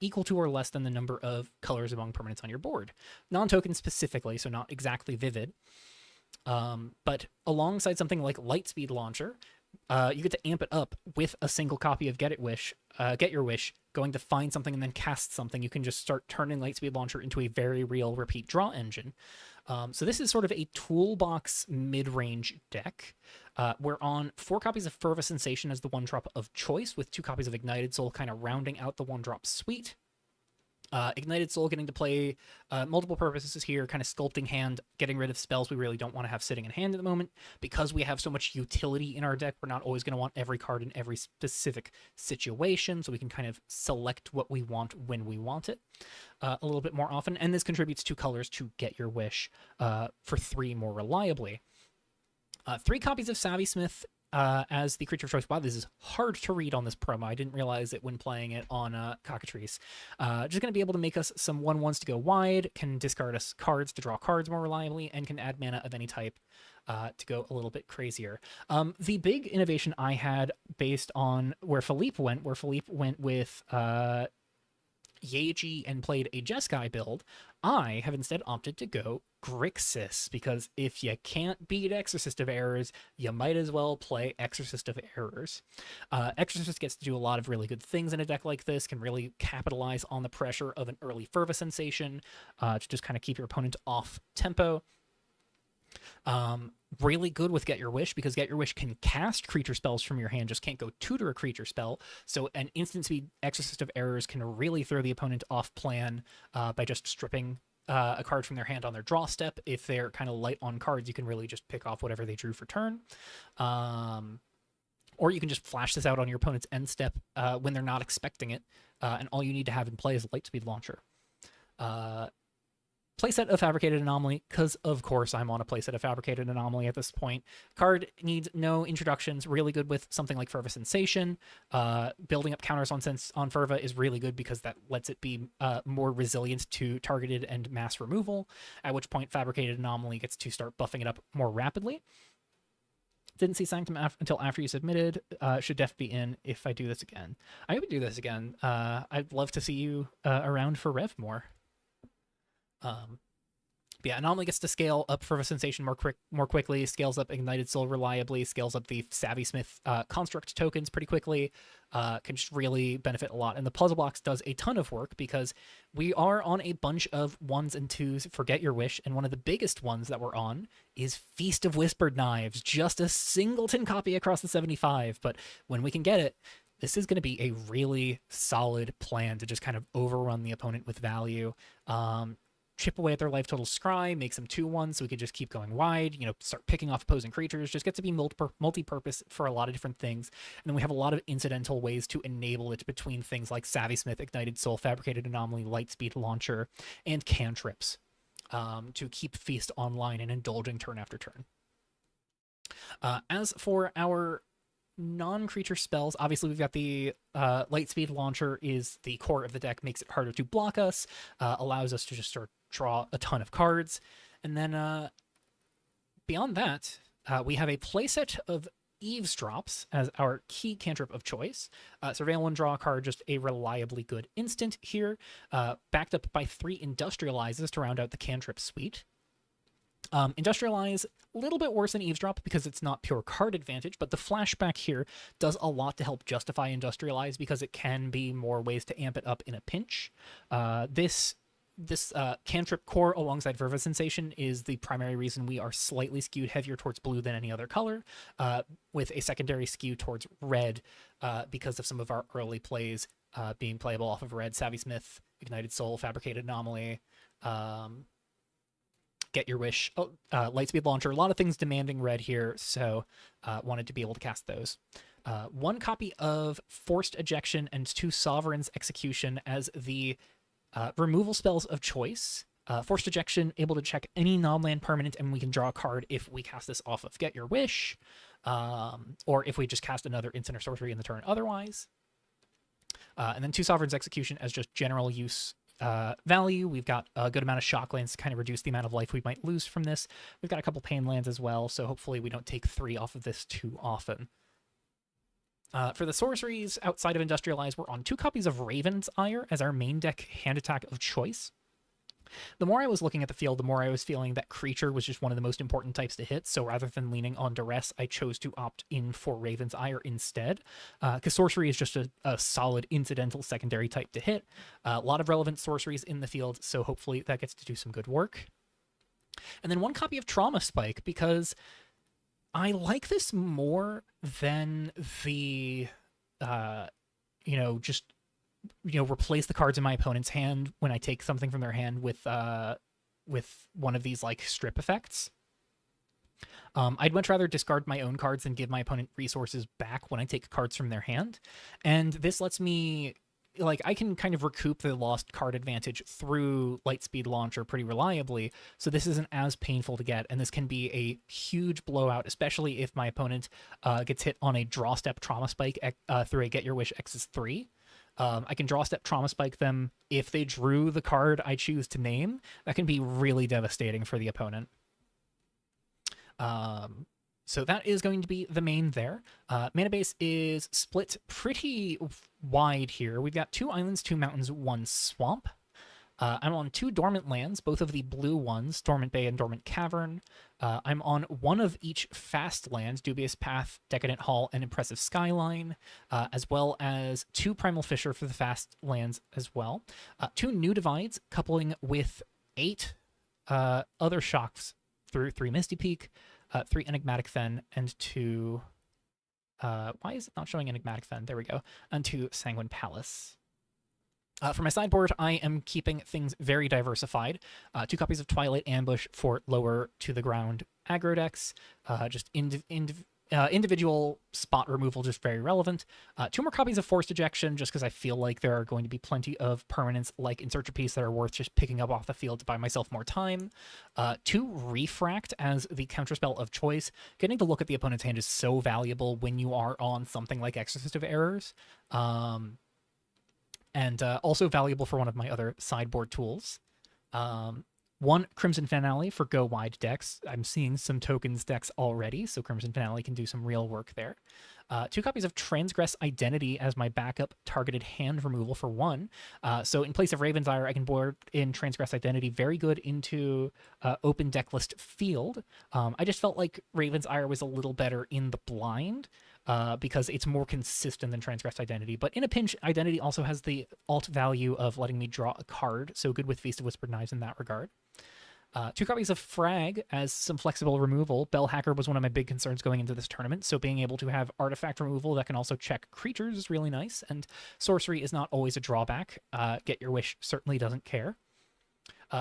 equal to or less than the number of colors among permanents on your board. Non-token specifically, so not exactly Vivid. But alongside something like Lightspeed Launcher, you get to amp it up with a single copy of Get Your Wish, going to find something and then cast something. You can just start turning Lightspeed Launcher into a very real repeat draw engine. So this is sort of a toolbox mid-range deck. We're on 4 copies of Fervor Sensation as the 1-drop of choice, with 2 copies of Ignited Soul kind of rounding out the 1-drop suite. Ignited Soul getting to play multiple purposes here, kind of sculpting hand, getting rid of spells we really don't want to have sitting in hand at the moment. Because we have so much utility in our deck, we're not always going to want every card in every specific situation, so we can kind of select what we want when we want it a little bit more often. And this contributes 2 colors to Get Your Wish for 3 more reliably. 3 copies of Savvy Smith as the creature of choice. Wow, this is hard to read on this promo. I didn't realize it when playing it on Cockatrice. Just going to be able to make us some 1/1s to go wide, can discard us cards to draw cards more reliably, and can add mana of any type to go a little bit crazier. The big innovation I had based on where Philippe went with Yeji and played a Jeskai build, I have instead opted to go Grixis, because if you can't beat Exorcist of Errors, you might as well play Exorcist of Errors. Exorcist gets to do a lot of really good things in a deck like this, can really capitalize on the pressure of an early Fervor Sensation to just kind of keep your opponent off tempo. Really good with Get Your Wish, because Get Your Wish can cast creature spells from your hand, just can't go tutor a creature spell. So an instant speed Exorcist of Errors can really throw the opponent off plan by just stripping a card from their hand on their draw step. If they're kind of light on cards, you can really just pick off whatever they drew for turn. Or you can just flash this out on your opponent's end step when they're not expecting it, and all you need to have in play is a Lightspeed Launcher. Playset of Fabricated Anomaly, because of course I'm on a playset of Fabricated Anomaly at this point. Card needs no introductions, really good with something like Fervor Sensation. Building up counters on Fervor is really good because that lets it be more resilient to targeted and mass removal, at which point Fabricated Anomaly gets to start buffing it up more rapidly. Didn't see Sanctum until after you submitted. Should def be in if I do this again. I hope we do this again. I'd love to see you around for Rev more. Yeah, Anomaly gets to scale up Fervor Sensation more quickly, scales up Ignited Soul reliably, scales up the Savvy Smith construct tokens pretty quickly, can just really benefit a lot. And the puzzle box does a ton of work because we are on a bunch of 1s and 2s for Get Your Wish, and one of the biggest ones that we're on is Feast of Whispered Knives, just a singleton copy across the 75, but when we can get it, this is going to be a really solid plan to just kind of overrun the opponent with value. Chip away at their life total scry, make some 2/1 so we could just keep going wide, start picking off opposing creatures, just get to be multi-purpose for a lot of different things. And then we have a lot of incidental ways to enable it between things like Savvy Smith, Ignited Soul, Fabricated Anomaly, Lightspeed Launcher, and cantrips to keep Feast online and indulging turn after turn. As for our non-creature spells, obviously we've got the Lightspeed Launcher is the core of the deck, makes it harder to block us, allows us to just start draw a ton of cards. And then beyond that, we have a playset of Eavesdrops as our key cantrip of choice. Surveil and draw a card, just a reliably good instant here, backed up by 3 Industrializes to round out the cantrip suite. Industrialize, a little bit worse than Eavesdrop because it's not pure card advantage, but the flashback here does a lot to help justify Industrialize because it can be more ways to amp it up in a pinch. This cantrip core alongside Fervor Sensation is the primary reason we are slightly skewed heavier towards blue than any other color, with a secondary skew towards red because of some of our early plays being playable off of red. Savvy Smith, Ignited Soul, Fabricated Anomaly, Get Your Wish, Lightspeed Launcher, a lot of things demanding red here, so wanted to be able to cast those. 1 copy of Forced Ejection and 2 Sovereign's Execution as the removal spells of choice. Forced Ejection, able to check any non-land permanent, and we can draw a card if we cast this off of Get Your Wish, or if we just cast another instant or sorcery in the turn otherwise. And then 2 Sovereign's Execution as just general use value. We've got a good amount of shock lands to kind of reduce the amount of life we might lose from this. We've got a couple pain lands as well, so hopefully we don't take 3 off of this too often. For the sorceries, outside of Industrialize, we're on 2 copies of Raven's Ire as our main deck hand attack of choice. The more I was looking at the field, the more I was feeling that creature was just one of the most important types to hit, so rather than leaning on duress, I chose to opt in for Raven's Ire instead, because sorcery is just a solid incidental secondary type to hit. A lot of relevant sorceries in the field, so hopefully that gets to do some good work. And then 1 copy of Trauma Spike, because I like this more than the, just replace the cards in my opponent's hand when I take something from their hand with one of these like strip effects. I'd much rather discard my own cards than give my opponent resources back when I take cards from their hand. And this lets me, like, I can kind of recoup the lost card advantage through Lightspeed Launcher pretty reliably, so this isn't as painful to get, and this can be a huge blowout, especially if my opponent gets hit on a draw step trauma spike through a Get Your Wish X's 3. I can draw step trauma spike them if they drew the card I choose to name. That can be really devastating for the opponent. So that is going to be the main there. Mana base is split pretty wide here. We've got 2 islands, 2 mountains, 1 swamp. I'm on 2 dormant lands, both of the blue ones, Dormant Bay and Dormant Cavern. I'm on 1 of each fast lands, Dubious Path, Decadent Hall, and Impressive Skyline, as well as 2 Primal Fissure for the fast lands as well. 2 New Divides, coupling with 8 other shocks through 3 Misty Peak, 3 Enigmatic Fen, and 2... why is it not showing Enigmatic Fen? There we go. And 2 Sanguine Palace. For my sideboard, I am keeping things very diversified. 2 copies of Twilight Ambush for lower to the ground aggro decks. Just individual spot removal, just very relevant. 2 more copies of Forced Ejection, just because I feel like there are going to be plenty of permanents like Insert a Piece that are worth just picking up off the field to buy myself more time. 2 Refract as the counterspell of choice. Getting to look at the opponent's hand is so valuable when you are on something like Exorcist of Errors. And also valuable for one of my other sideboard tools. 1 Crimson Finale for go wide decks. I'm seeing some tokens decks already, so Crimson Finale can do some real work there. 2 copies of Transgress Identity as my backup targeted hand removal for 1. So in place of Raven's Ire, I can board in Transgress Identity very good into open deck list field. I just felt like Raven's Ire was a little better in the blind, because it's more consistent than Transgress Identity. But in a pinch, Identity also has the alt value of letting me draw a card, so good with Feast of Whispered Knives in that regard. 2 copies of Frag as some flexible removal. Bell Hacker was one of my big concerns going into this tournament, so being able to have artifact removal that can also check creatures is really nice, and sorcery is not always a drawback. Get Your Wish certainly doesn't care.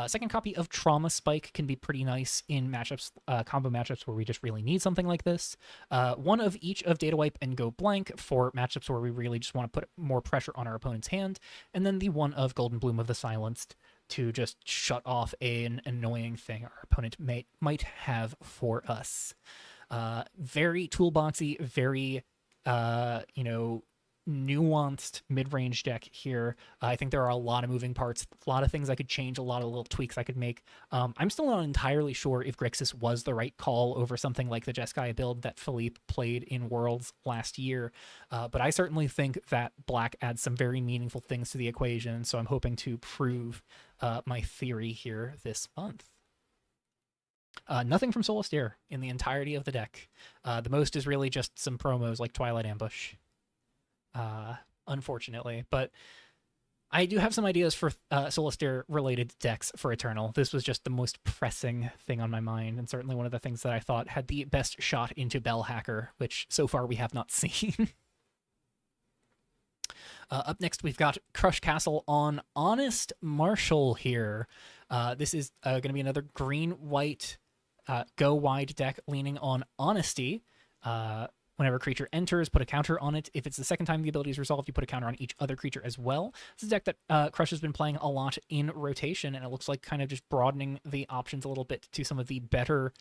Second copy of Trauma Spike can be pretty nice in matchups, combo matchups where we just really need something like this. 1 of each of Data Wipe and Go Blank for matchups where we really just want to put more pressure on our opponent's hand. And then the 1 of Golden Bloom of the Silenced to just shut off an annoying thing our opponent might have for us. Very toolboxy, very, nuanced mid-range deck here. I think there are a lot of moving parts, a lot of things I could change, a lot of little tweaks I could make. I'm still not entirely sure if Grixis was the right call over something like the Jeskai build that Philippe played in Worlds last year, but I certainly think that Black adds some very meaningful things to the equation, so I'm hoping to prove my theory here this month. Nothing from Solitaire in the entirety of the deck. The most is really just some promos like Twilight Ambush. Unfortunately, but I do have some ideas for Solitaire related decks for Eternal. This was just the most pressing thing on my mind, and certainly one of the things that I thought had the best shot into Bell Hacker, which so far we have not seen. Up next, we've got Crush Castle on Honest Marshall here. This is going to be another green-white go wide deck leaning on Honesty. Whenever a creature enters, put a counter on it. If it's the second time the ability is resolved, you put a counter on each other creature as well. This is a deck that Crush has been playing a lot in rotation, and it looks like kind of just broadening the options a little bit to some of the better,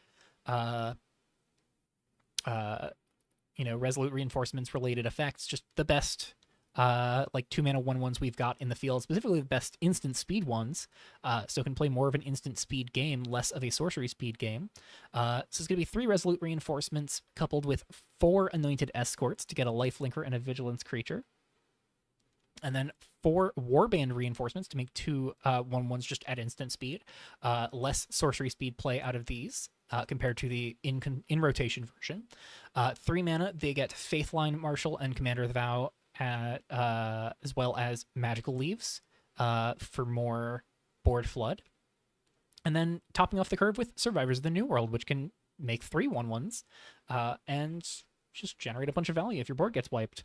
Resolute Reinforcements related effects. Just the best, like 2-mana 1/1s we've got in the field, specifically the best instant speed ones, so can play more of an instant speed game, less of a sorcery speed game. So it's going to be 3 Resolute Reinforcements coupled with 4 Anointed Escorts to get a Lifelinker and a Vigilance creature. And then 4 Warband Reinforcements to make 2 1/1s just at instant speed. Less sorcery speed play out of these compared to the in rotation version. 3 mana, they get Faithline Marshal and Commander of the Vow, as well as Magical Leaves for more board flood. And then topping off the curve with Survivors of the New World, which can make 3 1/1s and just generate a bunch of value if your board gets wiped.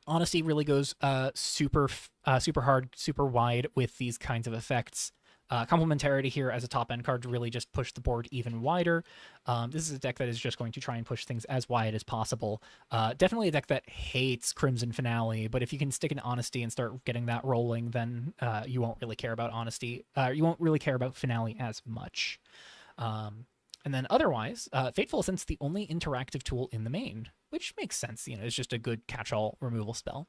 Honesty really goes super hard, super wide with these kinds of effects. Complementarity here as a top end card to really just push the board even wider. This is a deck that is just going to try and push things as wide as possible. Definitely a deck that hates Crimson Finale, but if you can stick in Honesty and start getting that rolling, then you won't really care about Honesty. You won't really care about Finale as much. And then otherwise, Fateful Ascent's the only interactive tool in the main, which makes sense. You know, it's just a good catch-all removal spell.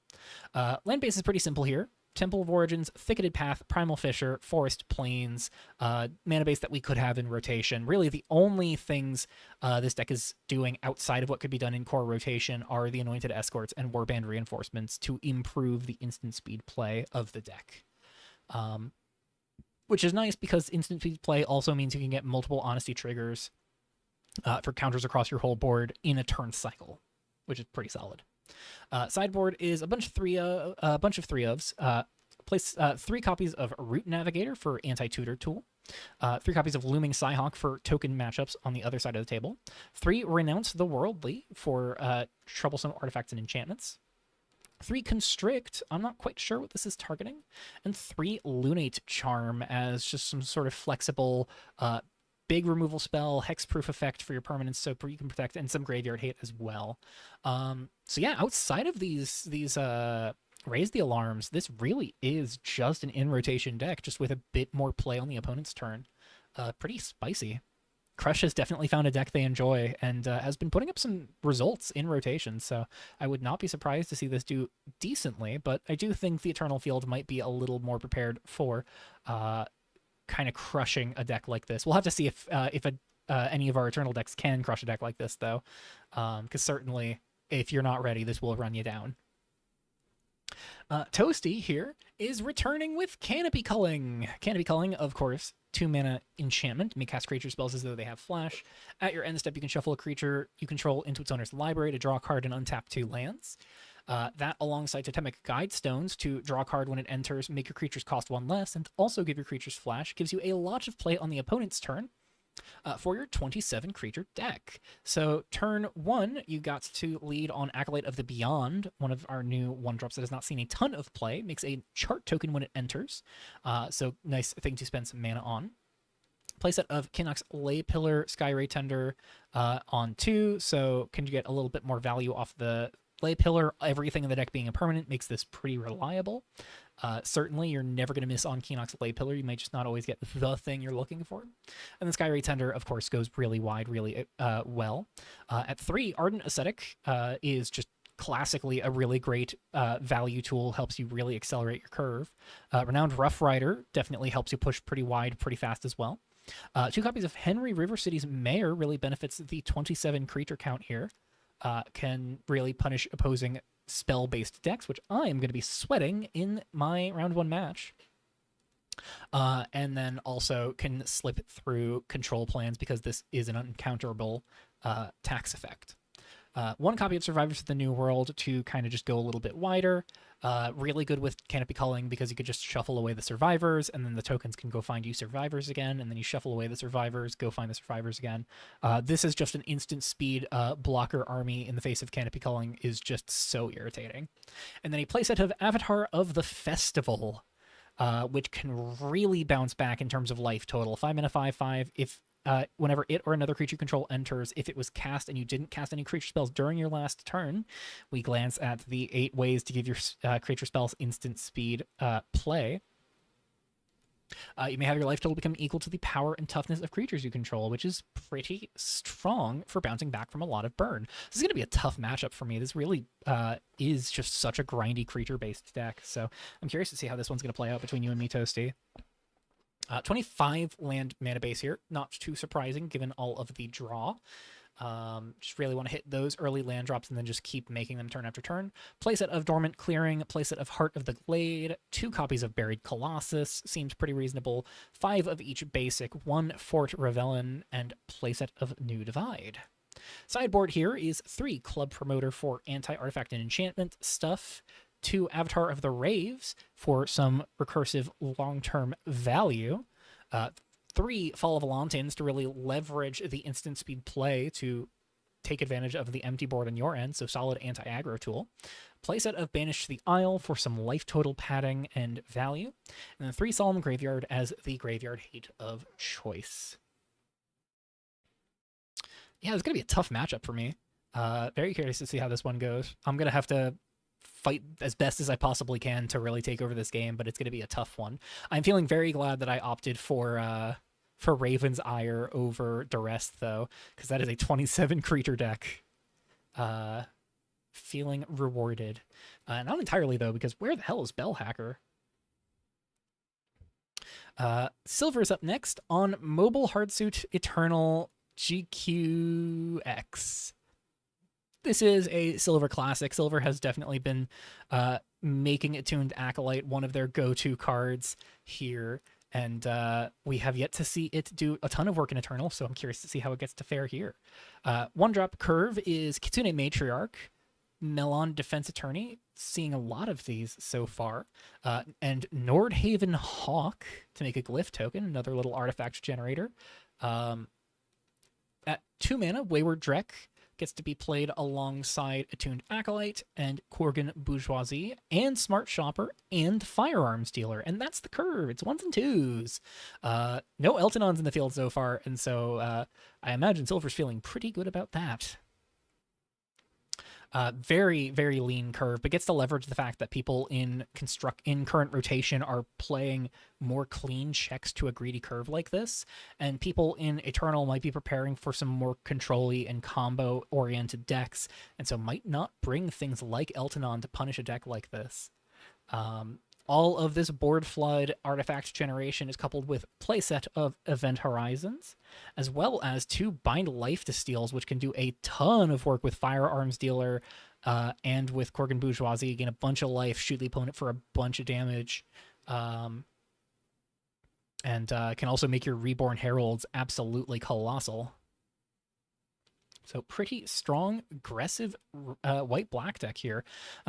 Land base is pretty simple here. Temple of Origins, Thicketed Path, Primal Fissure, Forest Plains, mana base that we could have in rotation. Really, the only things this deck is doing outside of what could be done in core rotation are the Anointed Escorts and Warband Reinforcements to improve the instant speed play of the deck. Which is nice because instant speed play also means you can get multiple Honesty triggers for counters across your whole board in a turn cycle, which is pretty solid. Sideboard is a bunch of three ofs. Place 3 copies of Route Navigator for anti-tutor tool. 3 copies of Looming Psyhawk for token matchups on the other side of the table. 3 Renounce the Worldly for troublesome artifacts and enchantments. 3 Constrict, I'm not quite sure what this is targeting. And 3 Lunate Charm as just some sort of flexible big removal spell, hexproof effect for your permanents so you can protect, and some graveyard hate as well. So yeah, outside of these Raise the Alarms, this really is just an in-rotation deck, just with a bit more play on the opponent's turn. Pretty spicy. Crush has definitely found a deck they enjoy and has been putting up some results in rotation, so I would not be surprised to see this do decently, but I do think the Eternal Field might be a little more prepared for kind of crushing a deck like this. We'll have to see if any of our Eternal decks can crush a deck like this, though, because certainly if you're not ready, this will run you down. Toasty here is returning with Canopy Culling. Canopy Culling, of course, 2 mana enchantment. May cast creature spells as though they have flash. At your end step, you can shuffle a creature you control into its owner's library to draw a card and untap 2 lands. That alongside Totemic Guidestones to draw a card when it enters, make your creatures cost 1 less, and also give your creatures flash, gives you a lot of play on the opponent's turn for your 27 creature deck. So turn 1, you got to lead on Acolyte of the Beyond, one of our new 1-drops that has not seen a ton of play, makes a chart token when it enters. So nice thing to spend some mana on. Playset of Kinnock's Ley Pillar, Skyray Tender on 2, so can you get a little bit more value off the Ley Pillar. Everything in the deck being a permanent makes this pretty reliable. Certainly, you're never going to miss on Kinnock's Ley Pillar. You might just not always get the thing you're looking for. And then Skyray Tender, of course, goes really wide, really well. At 3, Ardent Ascetic is just classically a really great value tool, helps you really accelerate your curve. Renowned Rough Rider definitely helps you push pretty wide, pretty fast as well. 2 copies of Henry River City's Mayor really benefits the 27 creature count here. Can really punish opposing spell-based decks, which I am going to be sweating in my round 1 match. And then also can slip through control plans because this is an uncounterable tax effect. 1 copy of Survivors of the New World to kind of just go a little bit wider. Really good with Canopy Culling because you could just shuffle away the survivors and then the tokens can go find you survivors again, and then you shuffle away the survivors, go find the survivors again. This is just an instant speed blocker army in the face of Canopy Culling is just so irritating. And then a playset of Avatar of the Festival, which can really bounce back in terms of life total. 5 mana, 5/5. If whenever it or another creature you control enters, if it was cast and you didn't cast any creature spells during your last turn, we glance at the 8 ways to give your creature spells instant speed play. You may have your life total become equal to the power and toughness of creatures you control, which is pretty strong for bouncing back from a lot of burn. This is going to be a tough matchup for me. This really is just such a grindy creature-based deck, so I'm curious to see how this one's going to play out between you and me, Toasty. 25 land mana base here, not too surprising given all of the draw. Just really want to hit those early land drops and then just keep making them turn after turn. Playset of Dormant Clearing, playset of Heart of the Glade, 2 copies of Buried Colossus, seems pretty reasonable. 5 of each basic, 1 Fort Revelin, and playset of New Divide. Sideboard here is 3 Club Promoter for anti-artifact and enchantment stuff, 2 Avatar of the Raves for some recursive long-term value, 3 Fall of Alantins to really leverage the instant speed play to take advantage of the empty board on your end, so solid anti-aggro tool. Playset of Banish to the Isle for some life total padding and value. And then 3 Solemn Graveyard as the graveyard hate of choice. Yeah, it's going to be a tough matchup for me. Very curious to see how this one goes. I'm going to have to fight as best as I possibly can to really take over this game, but it's going to be a tough one. I'm feeling very glad that I opted for Raven's Ire over Duress, though, because that is a 27 creature deck. Feeling rewarded. Not entirely, though, because where the hell is Bellhacker? Silver's up next on Mobile Hardsuit Eternal GQX. This is a Silver classic. Silver has definitely been making Attuned Acolyte one of their go-to cards here, and we have yet to see it do a ton of work in Eternal, so I'm curious to see how it gets to fare here. 1-drop curve is Kitsune Matriarch, Melon Defense Attorney, seeing a lot of these so far, and Nordhaven Hawk to make a glyph token, another little artifact generator. At 2 mana, Wayward Drek gets to be played alongside Attuned Acolyte and Korgan Bourgeoisie and Smart Shopper and Firearms Dealer, and that's the curve. It's 1s and 2s. No Eltonons in the field so far, and so I imagine Silver's feeling pretty good about that. Very, very lean curve, but gets to leverage the fact that people in current rotation are playing more clean checks to a greedy curve like this, and people in Eternal might be preparing for some more control-y and combo-oriented decks, and so might not bring things like Eltonon to punish a deck like this. All of this board flood artifact generation is coupled with playset of Event Horizons, as well as 2 Bind Life to Steals, which can do a ton of work with Firearms Dealer and with Korgan Bourgeoisie. Gain a bunch of life, shoot the opponent for a bunch of damage, and can also make your Reborn Heralds absolutely colossal. So pretty strong, aggressive white-black deck here.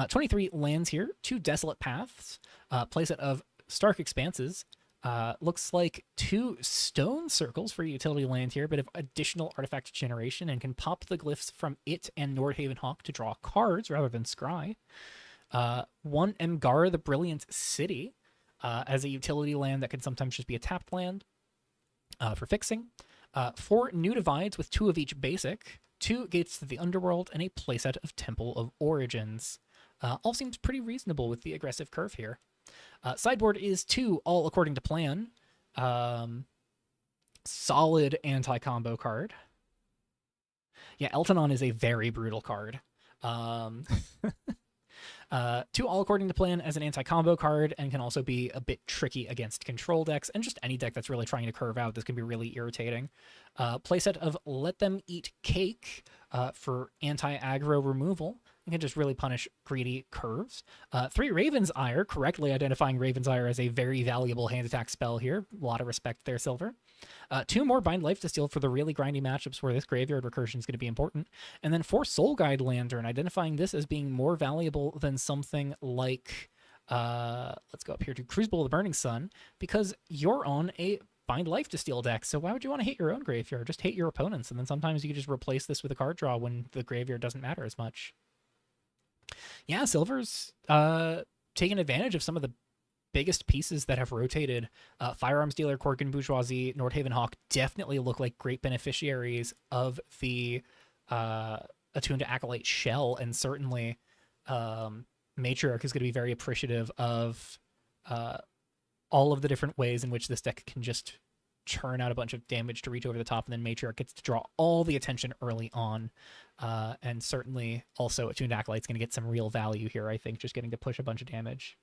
23 lands here, 2 Desolate Paths, playset of Stark Expanses. Looks like 2 Stone Circles for utility land here, but of additional artifact generation, and can pop the glyphs from it and Nordhaven Hawk to draw cards rather than scry. 1 Emgara the Brilliant City as a utility land that can sometimes just be a tapped land for fixing. 4 New Divides with 2 of each basic, 2 Gates to the Underworld, and a playset of Temple of Origins. All seems pretty reasonable with the aggressive curve here. Sideboard is 2 All According to Plan. Solid anti-combo card. Yeah, Eltonon is a very brutal card. 2 All According to Plan as an anti-combo card, and can also be a bit tricky against control decks, and just any deck that's really trying to curve out. This can be really irritating. Playset of Let Them Eat Cake for anti-aggro removal. You can just really punish greedy curves. 3 Raven's Ire, correctly identifying Raven's Ire as a very valuable hand attack spell here. A lot of respect there, Silver. 2 more Bind Life to Steal for the really grindy matchups where this graveyard recursion is going to be important. And then 4 Soul Guide Lantern, identifying this as being more valuable than something like, let's go up here to Crucible of the Burning Sun, because you're on a Bind Life to Steal deck, so why would you want to hate your own graveyard? Just hate your opponents, and then sometimes you can just replace this with a card draw when the graveyard doesn't matter as much. Yeah, Silver's taken advantage of some of the biggest pieces that have rotated. Firearms Dealer, Korgan Bourgeoisie, Nordhaven Hawk definitely look like great beneficiaries of the Attuned Acolyte shell, and certainly Matriarch is going to be very appreciative of all of the different ways in which this deck can just churn out a bunch of damage to reach over the top, and then Matriarch gets to draw all the attention early on. And certainly also Attuned Acolyte's going to get some real value here, I think, just getting to push a bunch of damage.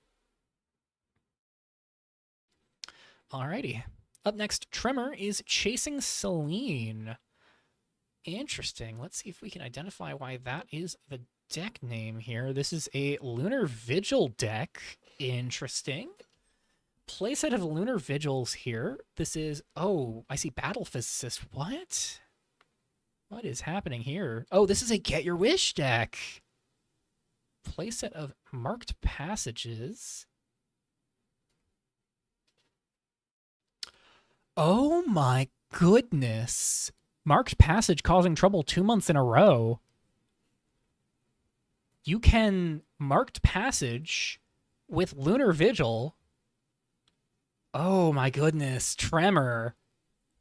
Alrighty. Up next, Tremor is Chasing Selene. Interesting. Let's see if we can identify why that is the deck name here. This is a Lunar Vigil deck. Interesting. Playset of Lunar Vigils here. This is, oh, I see Battle Physicist. What? What is happening here? Oh, this is a Get Your Wish deck. Playset of Marked Passages. Oh my goodness. Marked Passage causing trouble 2 months in a row. You can Marked Passage with Lunar Vigil. Oh my goodness, Tremor.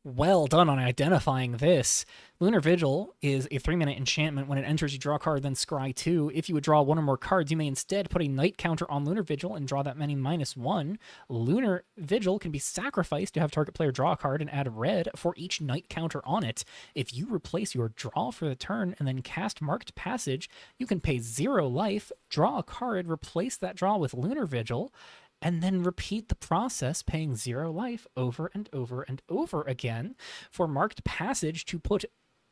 Well done on identifying this. Lunar Vigil is a 3-minute enchantment. When it enters, you draw a card, then scry 2. If you would draw one or more cards, you may instead put a night counter on Lunar Vigil and draw that many -1. Lunar Vigil can be sacrificed to have target player draw a card and add red for each night counter on it. If you replace your draw for the turn and then cast Marked Passage, you can pay 0 life, draw a card, replace that draw with Lunar Vigil, and then repeat the process, paying 0 life over and over and over again for Marked Passage to put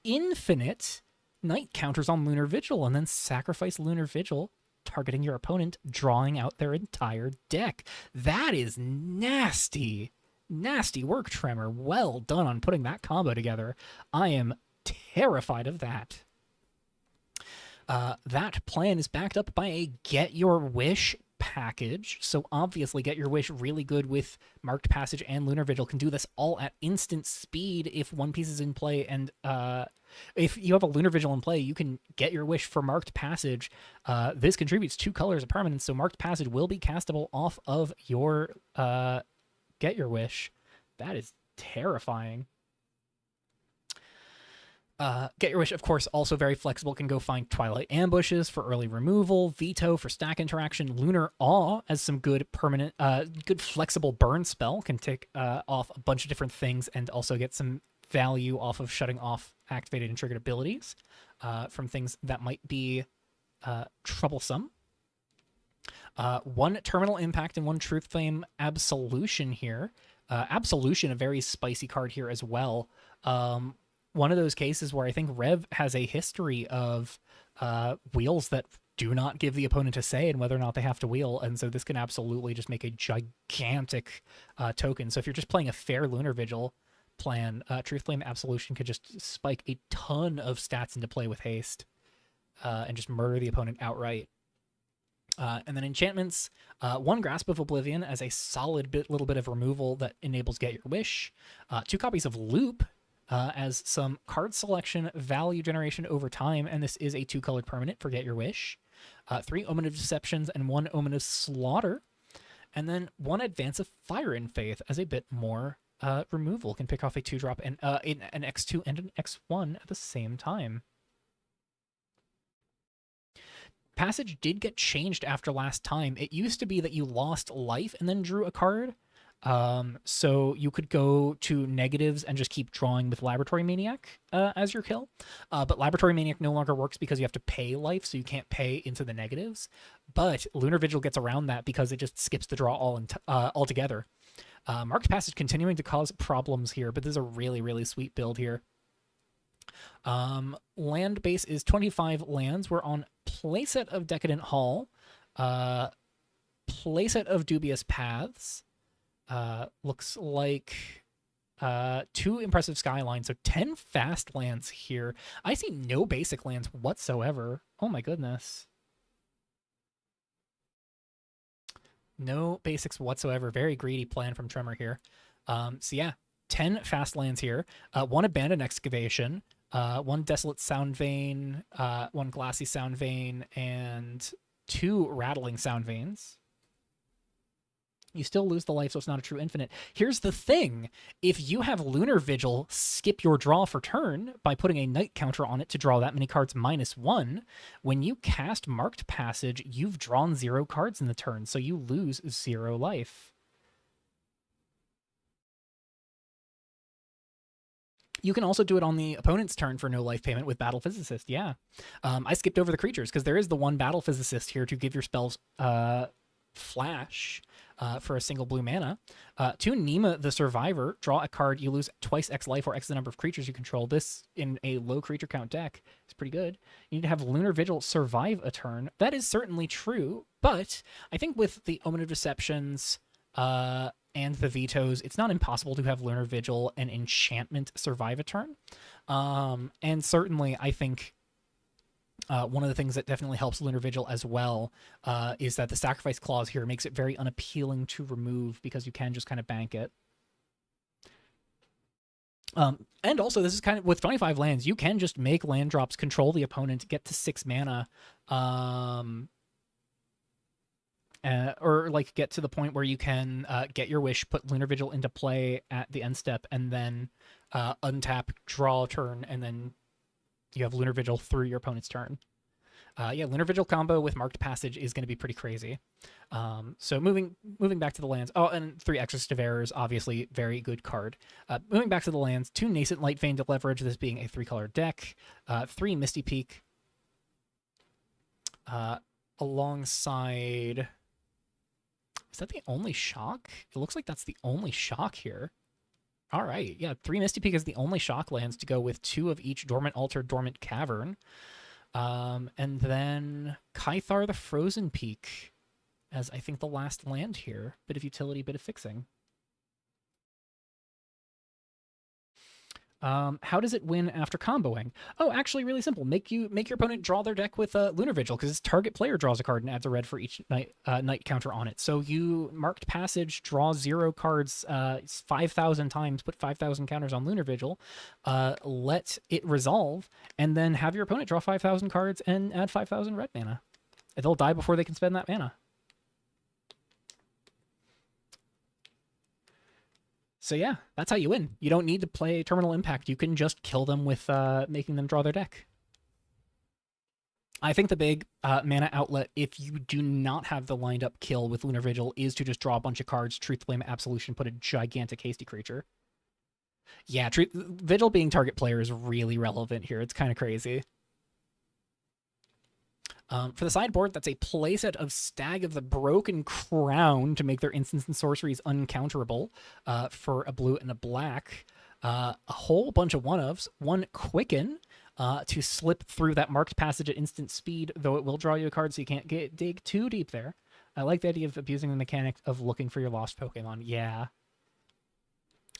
infinite night counters on Lunar Vigil and then sacrifice Lunar Vigil, targeting your opponent, drawing out their entire deck. That is nasty. Nasty work, Tremor. Well done on putting that combo together. I am terrified of that. That plan is backed up by a Get Your Wish package. So obviously Get Your Wish really good with Marked Passage and Lunar Vigil. Can do this all at instant speed if one piece is in play, and if you have a Lunar Vigil in play, you can Get Your Wish for Marked Passage. This contributes 2 colors of permanence, so Marked Passage will be castable off of your Get Your Wish. That is terrifying. Get Your Wish, of course, also very flexible. Can go find Twilight Ambushes for early removal, Veto for stack interaction, Lunar Awe as some good permanent, good flexible burn spell. Can take off a bunch of different things and also get some value off of shutting off activated and triggered abilities from things that might be troublesome. 1 Terminal Impact and 1 Truth Flame Absolution here. Absolution, a very spicy card here as well. One of those cases where I think Rev has a history of wheels that do not give the opponent a say in whether or not they have to wheel, and so this can absolutely just make a gigantic token. So if you're just playing a fair Lunar Vigil plan, Truth Flame Absolution could just spike a ton of stats into play with haste and just murder the opponent outright. And then enchantments, 1 Grasp of Oblivion as a solid little bit of removal that enables Get Your Wish. 2 copies of Loop, as some card selection value generation over time, and this is a 2-colored permanent for Get Your Wish. 3 Omen of Deceptions and 1 Omen of Slaughter, and then 1 Advance of Fire and Faith as a bit more removal. Can pick off a 2-drop and an X2 and an X1 at the same time. Passage did get changed after last time. It used to be that you lost life and then drew a card. So you could go to negatives and just keep drawing with Laboratory Maniac as your kill. But Laboratory Maniac no longer works because you have to pay life, so you can't pay into the negatives. But Lunar Vigil gets around that because it just skips the draw altogether. Marked Passage continuing to cause problems here, but this is a really, really sweet build here. Land base is 25 lands. We're on playset of Decadent Hall, playset of Dubious Paths. Looks like 2 Impressive Skylines, so 10 fast lands here. I see no basic lands whatsoever. Oh my goodness. No basics whatsoever. Very greedy plan from Tremor here. So yeah, 10 fast lands here. 1 Abandoned Excavation, 1 Desolate Sound Vein, 1 Glassy Sound Vein, and 2 Rattling Sound Veins. You still lose the life, so it's not a true infinite. Here's the thing. If you have Lunar Vigil skip your draw for turn by putting a night counter on it to draw that many cards -1, when you cast Marked Passage, you've drawn 0 cards in the turn, so you lose 0 life. You can also do it on the opponent's turn for no life payment with Battle Physicist, yeah. I skipped over the creatures because there is the 1 Battle Physicist here to give your spells flash for a single blue mana. 2 Nima the Survivor, draw a card, you lose twice X life or X the number of creatures you control. This in a low creature count deck is pretty good. You need to have Lunar Vigil survive a turn. That is certainly true, but I think with the Omen of Deceptions and the vetoes, it's not impossible to have Lunar Vigil and Enchantment survive a turn. And certainly I think one of the things that definitely helps Lunar Vigil as well is that the sacrifice clause here makes it very unappealing to remove because you can just kind of bank it. And also, this is kind of with 25 lands, you can just make land drops, control the opponent, get to 6 mana, or like get to the point where you can get your wish, put Lunar Vigil into play at the end step, and then untap, draw a turn, and then you have Lunar Vigil through your opponent's turn. Yeah, Lunar Vigil combo with Marked Passage is going to be pretty crazy. So moving back to the lands. Oh, and 3 Exorcist of Errors, obviously very good card. Moving back to the lands, 2 Nascent Light Vein to leverage, this being a 3-color deck. 3 Misty Peak. Alongside... Is that the only shock? It looks like that's the only shock here. All right, yeah, 3 Misty Peak is the only shock lands to go with 2 of each Dormant Altar, Dormant Cavern. And then Kythar the Frozen Peak as I think the last land here. Bit of utility, bit of fixing. How does it win after comboing? Oh, actually really simple. Make your opponent draw their deck with Lunar Vigil, because its target player draws a card and adds a red for each night counter on it. So you Marked Passage, draw 0 cards 5,000 times, put 5,000 counters on Lunar Vigil, let it resolve, and then have your opponent draw 5,000 cards and add 5,000 red mana. They'll die before they can spend that mana. So yeah, that's how you win. You don't need to play Terminal Impact. You can just kill them with making them draw their deck. I think the big mana outlet, if you do not have the lined up kill with Lunar Vigil, is to just draw a bunch of cards, Truth Flame, Absolution, put a gigantic hasty creature. Yeah, Vigil being target player is really relevant here. It's kind of crazy. For the sideboard, that's a playset of Stag of the Broken Crown to make their instants and sorceries uncounterable for a blue and a black. A whole bunch of one-ofs. 1 Quicken to slip through that Marked Passage at instant speed, though it will draw you a card so you can't dig too deep there. I like the idea of abusing the mechanic of looking for your lost Pokemon. Yeah.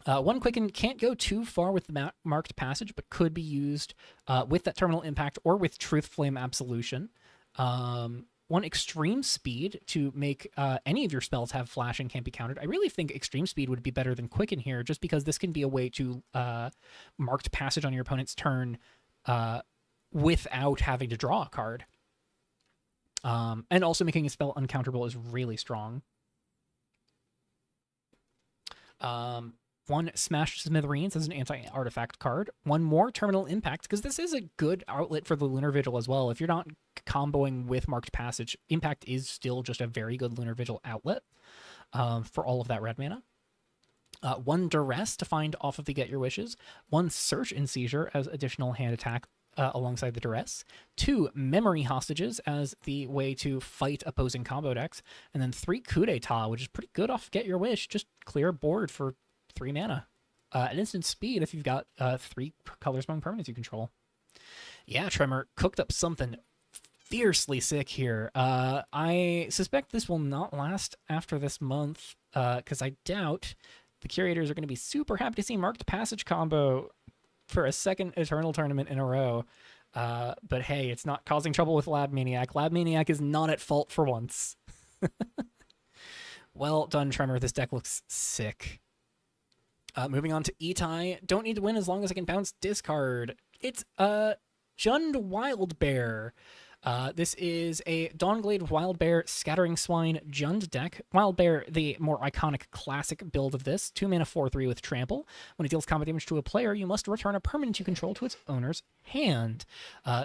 1 Quicken can't go too far with the Marked Passage, but could be used with that Terminal Impact or with Truth Flame Absolution. 1 Extreme Speed to make any of your spells have flash and can't be countered. I really think Extreme Speed would be better than Quicken here, just because this can be a way to Marked Passage on your opponent's turn without having to draw a card. And also making a spell uncounterable is really strong. 1 Smash Smithereens as an anti-artifact card. 1 more Terminal Impact, because this is a good outlet for the Lunar Vigil as well. If you're not comboing with Marked Passage, Impact is still just a very good Lunar Vigil outlet for all of that red mana. 1 Duress to find off of the Get Your Wishes. 1 Search and Seizure as additional hand attack alongside the Duress. 2 Memory Hostages as the way to fight opposing combo decks. And then 3 Coup d'etat, which is pretty good off Get Your Wish. Just clear a board for 3 mana. At instant speed if you've got 3 colors among permanents you control. Yeah, Tremor cooked up something fiercely sick here. I suspect this will not last after this month, because I doubt the curators are going to be super happy to see Marked Passage combo for a second Eternal tournament in a row. But hey, it's not causing trouble with Lab Maniac. Lab Maniac is not at fault for once. Well done, Tremor. This deck looks sick. Moving on to Itai. Don't need to win as long as I can bounce discard. It's Jund Wildbear. This is a Dawnglade Wildbear Scattering Swine Jund deck. Wildbear, the more iconic classic build of this. 2 mana 4/3 with Trample. When it deals combat damage to a player, you must return a permanent you control to its owner's hand.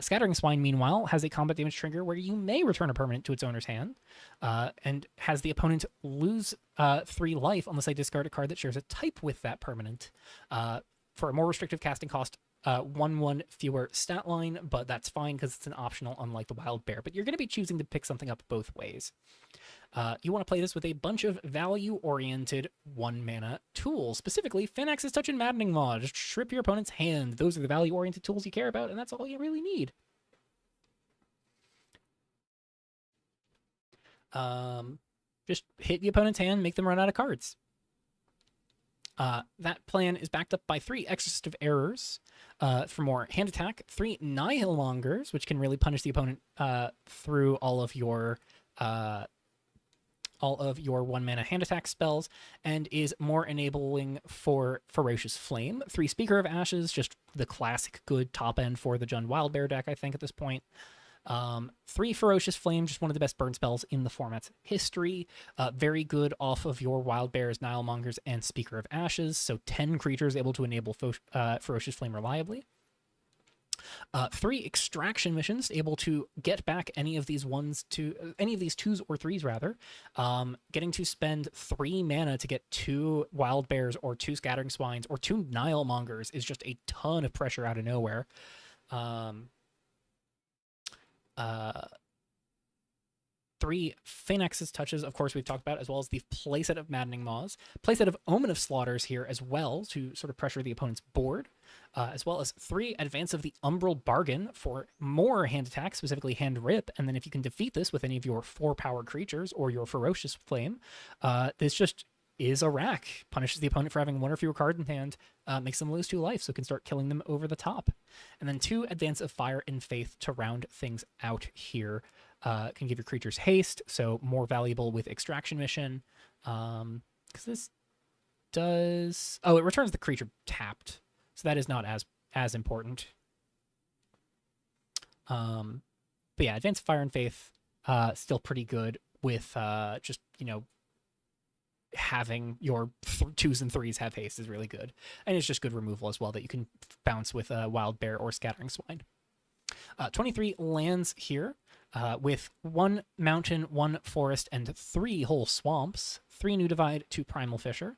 Scattering Swine, meanwhile, has a combat damage trigger where you may return a permanent to its owner's hand, and has the opponent lose 3 life unless they discard a card that shares a type with that permanent. For a more restrictive casting cost, 1/1 fewer stat line, but that's fine because it's an optional, unlike the Wild Bear. But you're going to be choosing to pick something up both ways. You want to play this with a bunch of value-oriented 1-mana tools. Specifically, Finax's Touch and Maddening Maw. Just strip your opponent's hand. Those are the value-oriented tools you care about, and that's all you really need. Just hit the opponent's hand, make them run out of cards. That plan is backed up by 3 Exorcist of Errors for more hand attack, 3 Nihilongers, which can really punish the opponent through all of your all of your 1-mana hand attack spells and is more enabling for Ferocious Flame. 3 Speaker of Ashes, just the classic good top end for the Jund Wildbear deck, I think, at this point. 3 Ferocious Flame, just one of the best burn spells in the format's history. Very good off of your Wild Bears, Nilemongers, and Speaker of Ashes. So 10 creatures able to enable Ferocious Flame reliably. 3 Extraction missions, able to get back any of these 2s or 3s rather. Getting to spend 3 mana to get 2 Wild Bears or 2 Scattering Swines or 2 Nilemongers is just a ton of pressure out of nowhere. 3 Phalanx's Touches, of course, we've talked about, as well as the playset of Maddening Maws. Playset of Omen of Slaughters here as well to sort of pressure the opponent's board. As well as 3 Advance of the Umbral Bargain for more hand attack, specifically hand rip. And then if you can defeat this with any of your 4-power creatures or your Ferocious Flame, this just is a rack. Punishes the opponent for having 1 or fewer cards in hand, makes them lose 2 life, so can start killing them over the top. And then 2 Advance of Fire and Faith to round things out here. Can give your creatures haste, so more valuable with Extraction Mission. Because this does... Oh, it returns the creature tapped, so that is not as important. But yeah, Advance of Fire and Faith, still pretty good with just, you know, having your 2s and 3s have haste is really good. And it's just good removal as well that you can bounce with a Wild Bear or Scattering Swine. 23 lands here with 1 mountain, 1 forest, and 3 whole swamps. 3 New Divide, 2 Primal Fissure.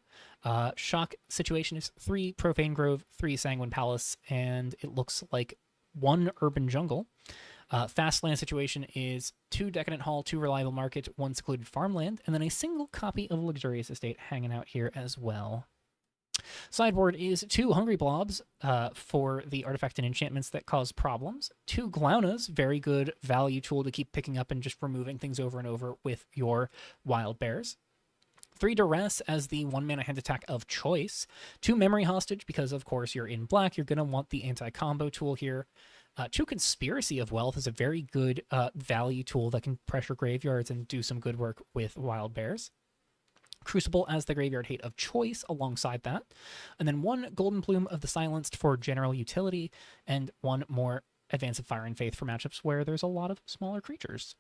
Shock situation is 3 Profane Grove, 3 Sanguine Palace, and it looks like 1 Urban Jungle. Fast land situation is 2 Decadent Hall, 2 Reliable Market, 1 Secluded Farmland, and then a single copy of Luxurious Estate hanging out here as well. Sideboard is 2 Hungry Blobs for the artifact and enchantments that cause problems. 2 Glaunas, very good value tool to keep picking up and just removing things over and over with your Wild Bears. 3 Duress as the 1-mana hand attack of choice. 2 Memory Hostage, because of course you're in black, you're going to want the anti-combo tool here. 2 Conspiracy of Wealth is a very good value tool that can pressure graveyards and do some good work with Wild Bears. Crucible as the graveyard hate of choice alongside that. And then 1 Golden Plume of the Silenced for general utility, and 1 more Advance of Fire and Faith for matchups where there's a lot of smaller creatures.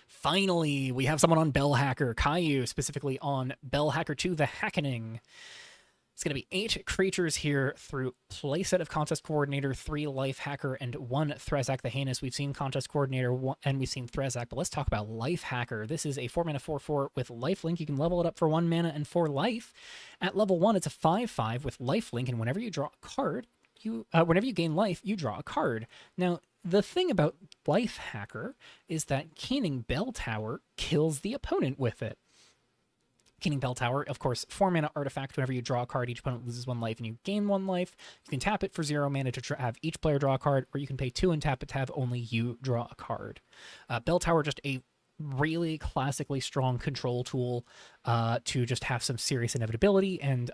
Finally, we have someone on Bellhacker, Caillou, specifically on Bellhacker 2, the Hackening. It's going to be 8 creatures here through playset of Contest Coordinator, 3 Life Hacker, and 1 Threzak the Heinous. We've seen Contest Coordinator and we've seen Threzak, but let's talk about Life Hacker. This is a 4-mana 4/4 with Lifelink. You can level it up for 1 mana and 4 life. At level 1, it's a 5/5 with Lifelink, and whenever you draw a card, whenever you gain life, you draw a card. Now, the thing about Life Hacker is that Keening Bell Tower kills the opponent with it. Keening Bell Tower, of course, 4-mana artifact. Whenever you draw a card, each opponent loses 1 life and you gain 1 life. You can tap it for 0 mana to have each player draw a card, or you can pay 2 and tap it to have only you draw a card. Bell Tower, just a really classically strong control tool to just have some serious inevitability and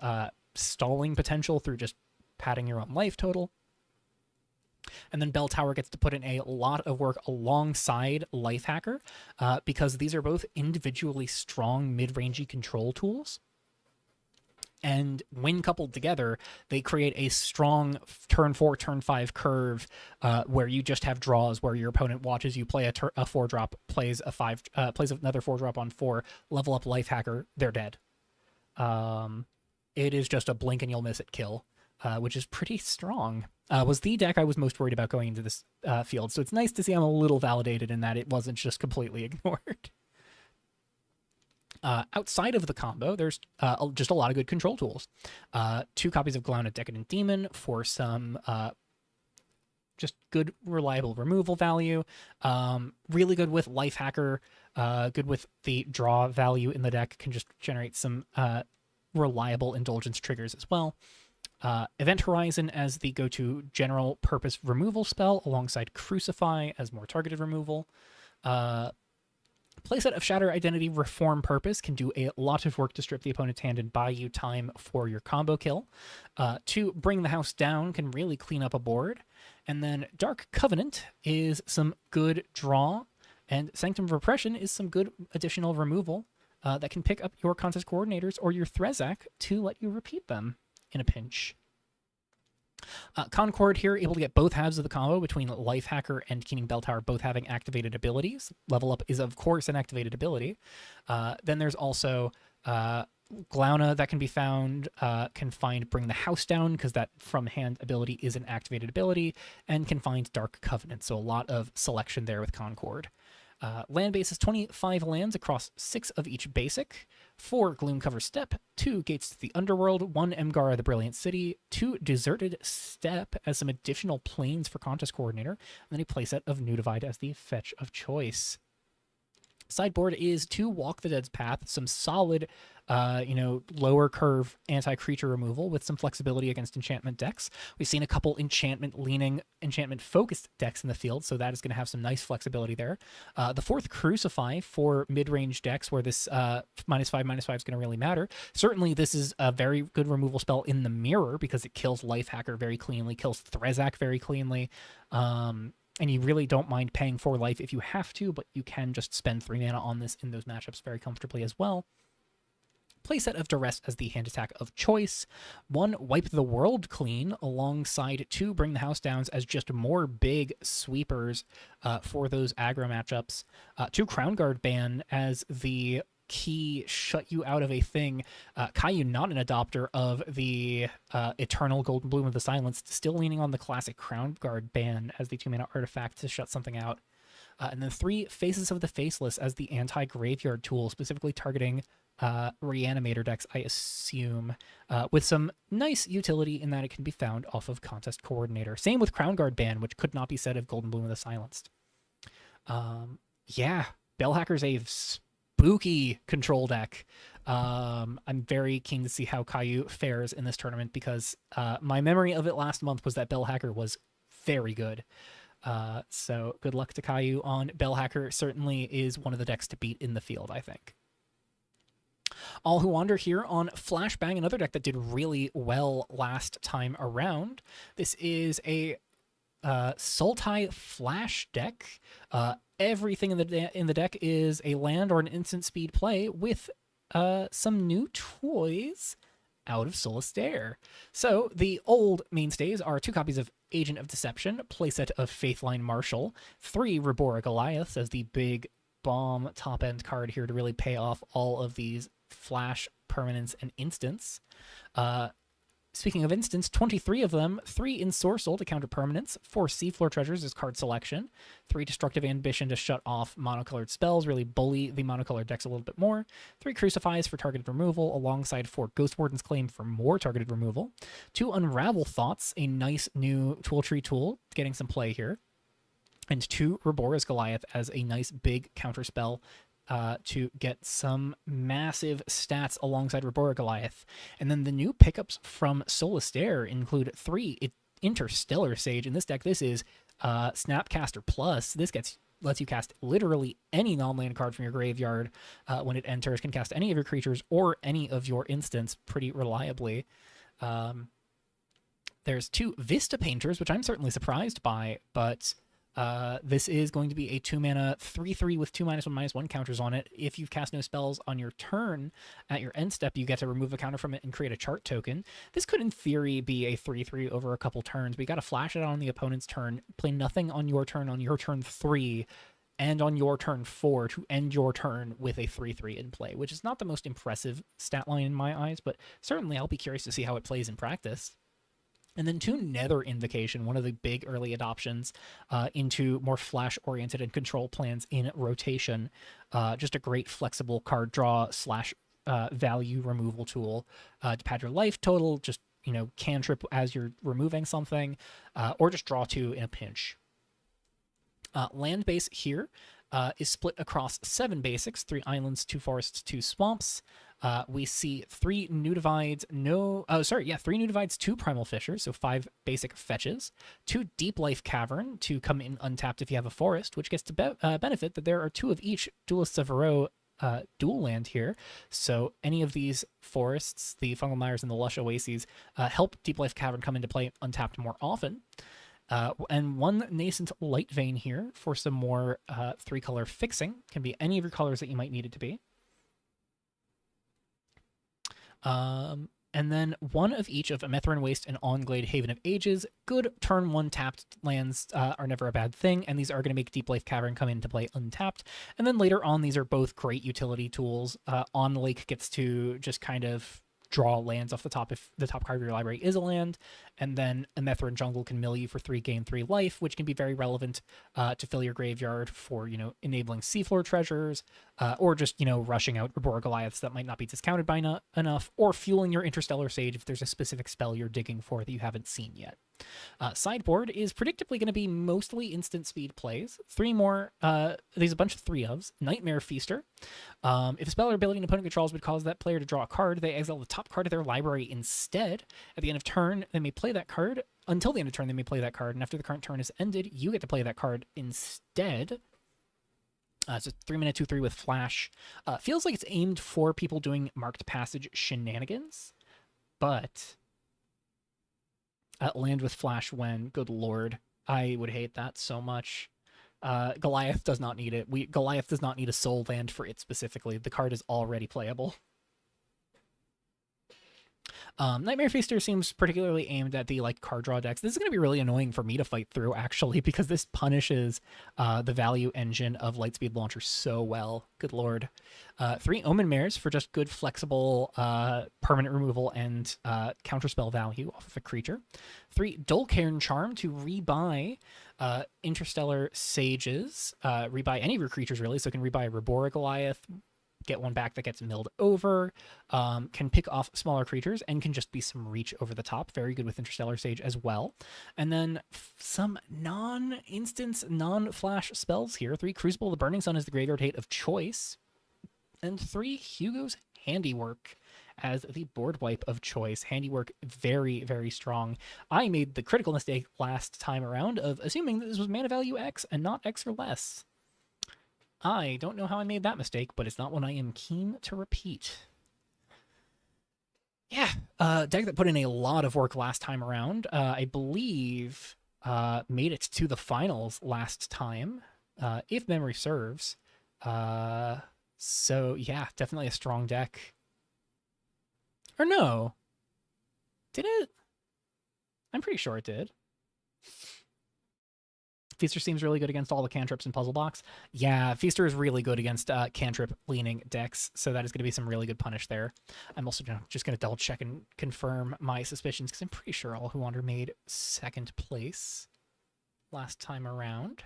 stalling potential through just padding your own life total. And then Bell Tower gets to put in a lot of work alongside Life Hacker because these are both individually strong mid-rangey control tools. And when coupled together, they create a strong turn 4, turn 5 curve where you just have draws where your opponent watches you play a 4-drop, plays another 4-drop on 4, level up Life Hacker, they're dead. It is just a blink and you'll miss it kill. Which is pretty strong. Was the deck I was most worried about going into this field. So it's nice to see I'm a little validated in that it wasn't just completely ignored. Outside of the combo, there's just a lot of good control tools. 2 copies of Glauna Decadent Demon for some just good, reliable removal value. Really good with Life Hacker. Good with the draw value in the deck. Can just generate some reliable indulgence triggers as well. Event Horizon as the go-to general purpose removal spell alongside Crucify as more targeted removal. Playset of Shatter Identity Reform Purpose can do a lot of work to strip the opponent's hand and buy you time for your combo kill. 2 Bring the House Down can really clean up a board. And then Dark Covenant is some good draw And Sanctum of Repression is some good additional removal that can pick up your Contest Coordinators or your Threzak to let you repeat them in a pinch. Concord here, able to get both halves of the combo between Life Hacker and Keening Bell Tower, both having activated abilities. Level Up is, of course, an activated ability. Then there's also Glauna that can be found, can find Bring the House Down, because that from hand ability is an activated ability, and can find Dark Covenant, so a lot of selection there with Concord. Land base is 25 lands across 6 of each basic, 4 Gloomcover Steppe, 2 Gates to the Underworld, 1 Emgar of the Brilliant City, 2 Deserted Steppe as some additional planes for Contest Coordinator, and then a playset of New Divide as the fetch of choice. Sideboard is 2 Walk the Dead's Path, some solid, lower curve anti-creature removal with some flexibility against enchantment decks. We've seen a couple enchantment-leaning, enchantment-focused decks in the field, so that is going to have some nice flexibility there. The 4th Crucify for mid-range decks where this -5/-5 is going to really matter. Certainly, this is a very good removal spell in the mirror because it kills Life Hacker very cleanly, kills Threzak very cleanly. And you really don't mind paying 4 life if you have to, but you can just spend 3 mana on this in those matchups very comfortably as well. Playset of Duress as the hand attack of choice. 1 Wipe the World Clean alongside 2 Bring the House Downs as just more big sweepers for those aggro matchups. 2 Crown Guard Ban as the key shut you out of a thing. Kaiju, not an adopter of the Eternal Golden Bloom of the Silenced, still leaning on the classic Crown Guard ban as the 2-mana artifact to shut something out. And then 3 Faces of the Faceless as the anti-graveyard tool, specifically targeting Reanimator decks, I assume, with some nice utility in that it can be found off of Contest Coordinator. Same with Crown Guard ban, which could not be said of Golden Bloom of the Silenced. Yeah, Bellhacker's a spooky control deck. I'm very keen to see how Kaiju fares in this tournament because my memory of it last month was that Bellhacker was very good. So good luck to Kaiju on Bellhacker. Certainly is one of the decks to beat in the field, I think. All Who Wander here on Flashbang, another deck that did really well last time around. This is a Sultai Flash deck. Everything in the deck is a land or an instant speed play with some new toys out of Solitaire. So the old mainstays are 2 copies of Agent of Deception, playset of Faithline Marshal, 3 Rabora Goliaths as the big bomb top-end card here to really pay off all of these flash permanents and instants. Speaking of instants, 23 of them, 3 Ensorcel to counter permanents, 4 Seafloor Treasures as card selection, 3 Destructive Ambition to shut off monocolored spells, really bully the monocolored decks a little bit more, 3 Crucifies for targeted removal, alongside 4 Ghost Warden's Claim for more targeted removal, 2 Unravel Thoughts, a nice new tool tree tool, getting some play here, and 2 Rabora's Goliath as a nice big counter spell to get some massive stats alongside Rabora Goliath. And then the new pickups from Solitaire include 3 Interstellar Sage. In this deck, this is Snapcaster Plus. This lets you cast literally any non-land card from your graveyard when it enters, can cast any of your creatures or any of your instants pretty reliably. There's 2 Vista Painters, which I'm certainly surprised by, but this is going to be a 2-mana 3/3 with 2 -1/-1 counters on it. If you've cast no spells on your turn, at your end step, you get to remove a counter from it and create a chart token. This could, in theory, be a 3/3 over a couple turns, but you got to flash it on the opponent's turn, play nothing on your turn 3, and on your turn 4 to end your turn with a 3/3 in play, which is not the most impressive stat line in my eyes, but certainly I'll be curious to see how it plays in practice. And then 2 Nether Invocation, one of the big early adoptions into more flash-oriented and control plans in rotation. Just a great flexible card draw / value removal tool to pad your life total, just, cantrip as you're removing something, or just draw 2 in a pinch. Land base here is split across 7 basics, 3 islands, 2 forests, 2 swamps. We see 3 New Divides, 3 New Divides, 2 Primal Fissures, so 5 basic fetches, 2 Deep Life Cavern to come in untapped if you have a forest, which gets to benefit that there are 2 of each Duelists of Varroa dual land here. So any of these forests, the Fungal Mires and the Lush Oases, help Deep Life Cavern come into play untapped more often. And one Nascent Light Vein here for some more 3-color fixing. Can be any of your colors that you might need it to be. And then one of each of Amethyrin Waste and Onglade Haven of Ages. Good turn 1 tapped lands are never a bad thing, and these are going to make Deep Life Cavern come into play untapped. And then later on, these are both great utility tools. On Lake gets to just kind of draw lands off the top if the top card of your library is a land, and then Amethyrin Jungle can mill you for 3, gain 3 life, which can be very relevant to fill your graveyard for, enabling seafloor treasures, or just, rushing out Rebora Goliaths that might not be discounted by enough, or fueling your Interstellar Sage if there's a specific spell you're digging for that you haven't seen yet. Sideboard is predictably going to be mostly instant speed plays. 3 more, there's a bunch of 3 ofs. Nightmare Feaster. If a spell or ability an opponent controls would cause that player to draw a card, they exile the top card of their library instead. At the end of turn, they may play that card. Until the end of turn, they may play that card, and after the current turn is ended, you get to play that card instead. It's a 3-mana 2/3 with flash. Feels like it's aimed for people doing marked passage shenanigans, but land with flash when, good lord, I would hate that so much. Goliath does not need it. Goliath does not need a soul land for it specifically. The card is already playable. Nightmare Feaster seems particularly aimed at the card draw decks. This is going to be really annoying for me to fight through, actually, because this punishes the value engine of Lightspeed Launcher so well. Good lord. 3 Omen Mares for just good flexible permanent removal and counterspell value off of a creature. 3 Dullcairn Charm to rebuy Interstellar Sages. Rebuy any of your creatures, really, so it can rebuy Rebora Goliath, get one back that gets milled over, can pick off smaller creatures, and can just be some reach over the top. Very good with Interstellar Sage as well. And then some non-instance, non-flash spells here. 3 Crucible the Burning Sun is the graveyard hate of choice. And 3 Hugo's Handiwork as the board wipe of choice. Handiwork, very, very strong. I made the critical mistake last time around of assuming that this was mana value X and not X or less. I don't know how I made that mistake, but it's not one I am keen to repeat. Yeah, deck that put in a lot of work last time around. I believe made it to the finals last time, if memory serves. So yeah, definitely a strong deck. Or no, did it? I'm pretty sure it did. Feaster seems really good against all the cantrips and puzzle box. Yeah, Feaster is really good against cantrip-leaning decks, so that is going to be some really good punish there. I'm also just going to double-check and confirm my suspicions, because I'm pretty sure All Who Wander made 2nd place last time around.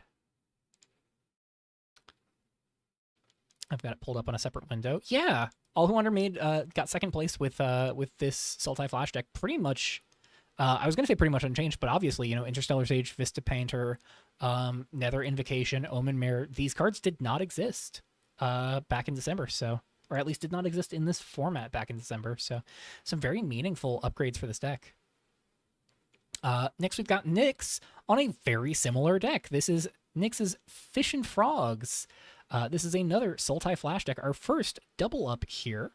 I've got it pulled up on a separate window. Yeah, All Who Wander got 2nd place with this Sultai Flash deck pretty much. I was going to say pretty much unchanged, but obviously, Interstellar Sage, Vista Painter, Nether Invocation, Omen Mare, these cards did not exist back in December, or at least did not exist in this format back in December, so some very meaningful upgrades for this deck. Next, we've got Nyx on a very similar deck. This is Nyx's Fish and Frogs. This is another Sultai Flash deck, our first double up here.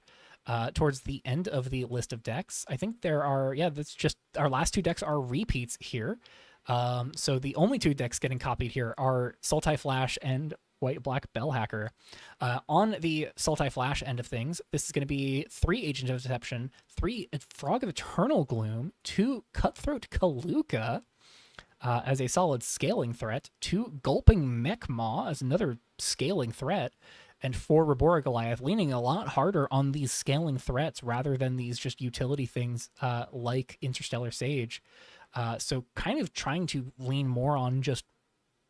Towards the end of the list of decks. I think there are, that's just, our last 2 decks are repeats here. So the only 2 decks getting copied here are Sultai Flash and White-Black Bellhacker. On the Sultai Flash end of things, this is going to be 3 Agent of Deception, 3 Frog of Eternal Gloom, 2 Cutthroat Kaluka as a solid scaling threat, 2 Gulping Mech Maw as another scaling threat, and 4 Rebora Goliath, leaning a lot harder on these scaling threats rather than these just utility things like Interstellar Sage. So kind of trying to lean more on just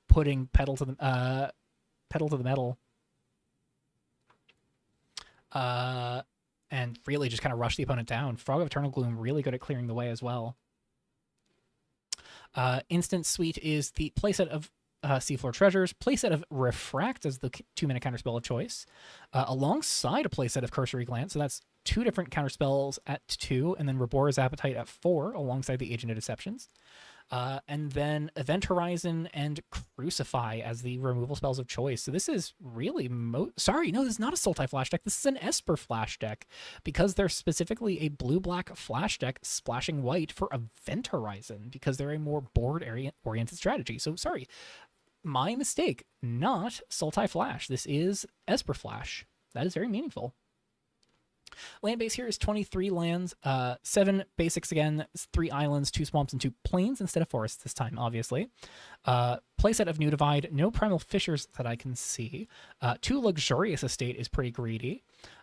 putting pedal to the metal, and really just kind of rush the opponent down. Frog of Eternal Gloom really good at clearing the way as well. Instant Suite is the playset of Seafloor Treasures, playset of Refract as the 2-mana counterspell of choice, alongside a playset of Cursory Glance. So that's 2 different counterspells at 2, and then Rebora's Appetite at 4, alongside the Agent of Deceptions. And then Event Horizon and Crucify as the removal spells of choice. So this is really sorry, no, this is not a Sultai flash deck. This is an Esper flash deck because they're specifically a blue-black flash deck splashing white for Event Horizon because they're a more board-oriented strategy. So sorry, my mistake, not Sultai flash. This is Esper flash. That is very meaningful. Land base here is 23 lands, 7 basics again, 3 islands, 2 swamps, and 2 plains instead of forests this time, obviously. Playset of New Divide, no Primal Fissures that I can see. 2 Luxurious Estate is pretty greedy.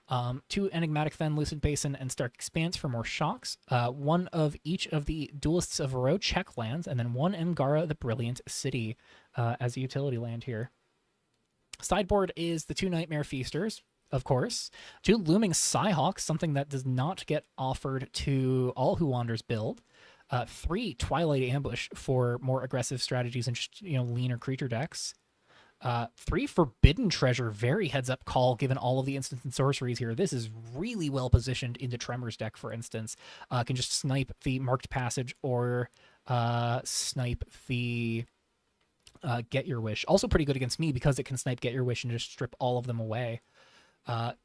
2 Enigmatic Fen, Lucid Basin, and Stark Expanse for more shocks. 1 of each of the Duelists of Ro check lands, and then 1 Mgara the Brilliant City as a utility land here. Sideboard is the 2 Nightmare Feasters, of course. 2 Looming Psyhawks, something that does not get offered to all Who Wanders build. 3 Twilight Ambush for more aggressive strategies and just, leaner creature decks. 3 Forbidden Treasure, very heads up call given all of the instants and sorceries here. This is really well positioned into Tremor's deck, for instance. Can just snipe the Marked Passage or snipe the Get Your Wish. Also pretty good against me because it can snipe Get Your Wish and just strip all of them away.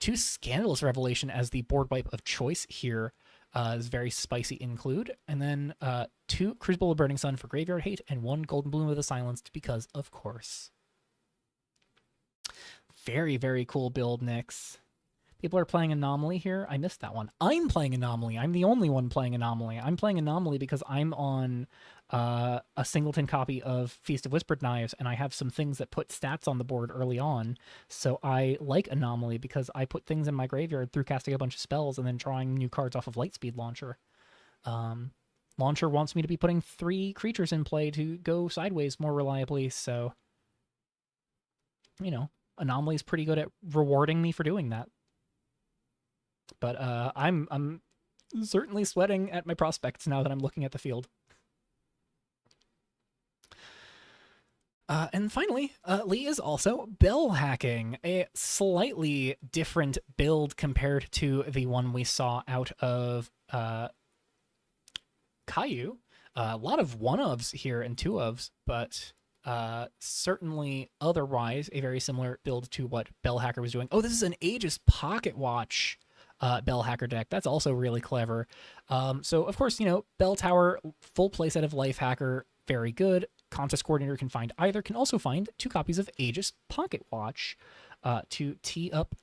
2 Scandalous Revelation as the board wipe of choice here is very spicy include. And then 2 Crucible of Burning Sun for Graveyard Hate and 1 Golden Bloom of the Silenced because, of course. Very, very cool build, Nyx. People are playing Anomaly here. I missed that one. I'm playing Anomaly. I'm the only one playing Anomaly. I'm playing Anomaly because I'm on a singleton copy of Feast of Whispered Knives, and I have some things that put stats on the board early on. So I like Anomaly because I put things in my graveyard through casting a bunch of spells and then drawing new cards off of Lightspeed Launcher. Launcher wants me to be putting 3 creatures in play to go sideways more reliably, so, Anomaly is pretty good at rewarding me for doing that. But I'm certainly sweating at my prospects now that I'm looking at the field. And finally, Lee is also bell hacking, a slightly different build compared to the one we saw out of Caillou. A lot of one-ofs here and two-ofs, but certainly otherwise a very similar build to what Bell Hacker was doing. Oh, this is an Aegis Pocket Watch Bell Hacker deck. That's also really clever. So, of course, Bell Tower, full playset of Life Hacker, very good. Contest Coordinator can find either. Can also find 2 copies of Aegis Pocket Watch to tee up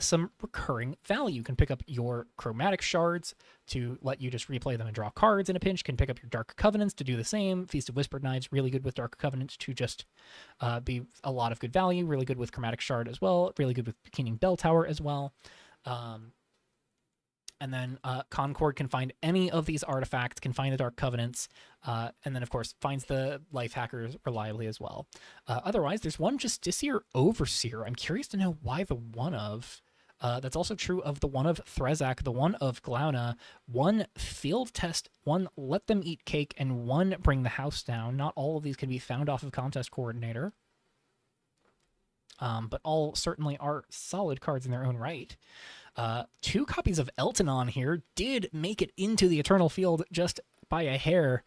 some recurring value. Can pick up your Chromatic Shards to let you just replay them and draw cards in a pinch. Can pick up your Dark Covenants to do the same. Feast of Whispered Knives, really good with Dark Covenant to just be a lot of good value. Really good with Chromatic Shard as well. Really good with Keening Bell Tower as well. And then Concord can find any of these artifacts, can find the Dark Covenants, and then, of course, finds the Life Hackers reliably as well. Otherwise, there's 1 Justiciar Overseer. I'm curious to know why the one of. That's also true of the one of Threzak, the one of Glauna, 1 Field Test, 1 Let Them Eat Cake, and 1 Bring the House Down. Not all of these can be found off of Contest Coordinator. But all certainly are solid cards in their own right. 2 copies of Eltanon here did make it into the Eternal Field just by a hair.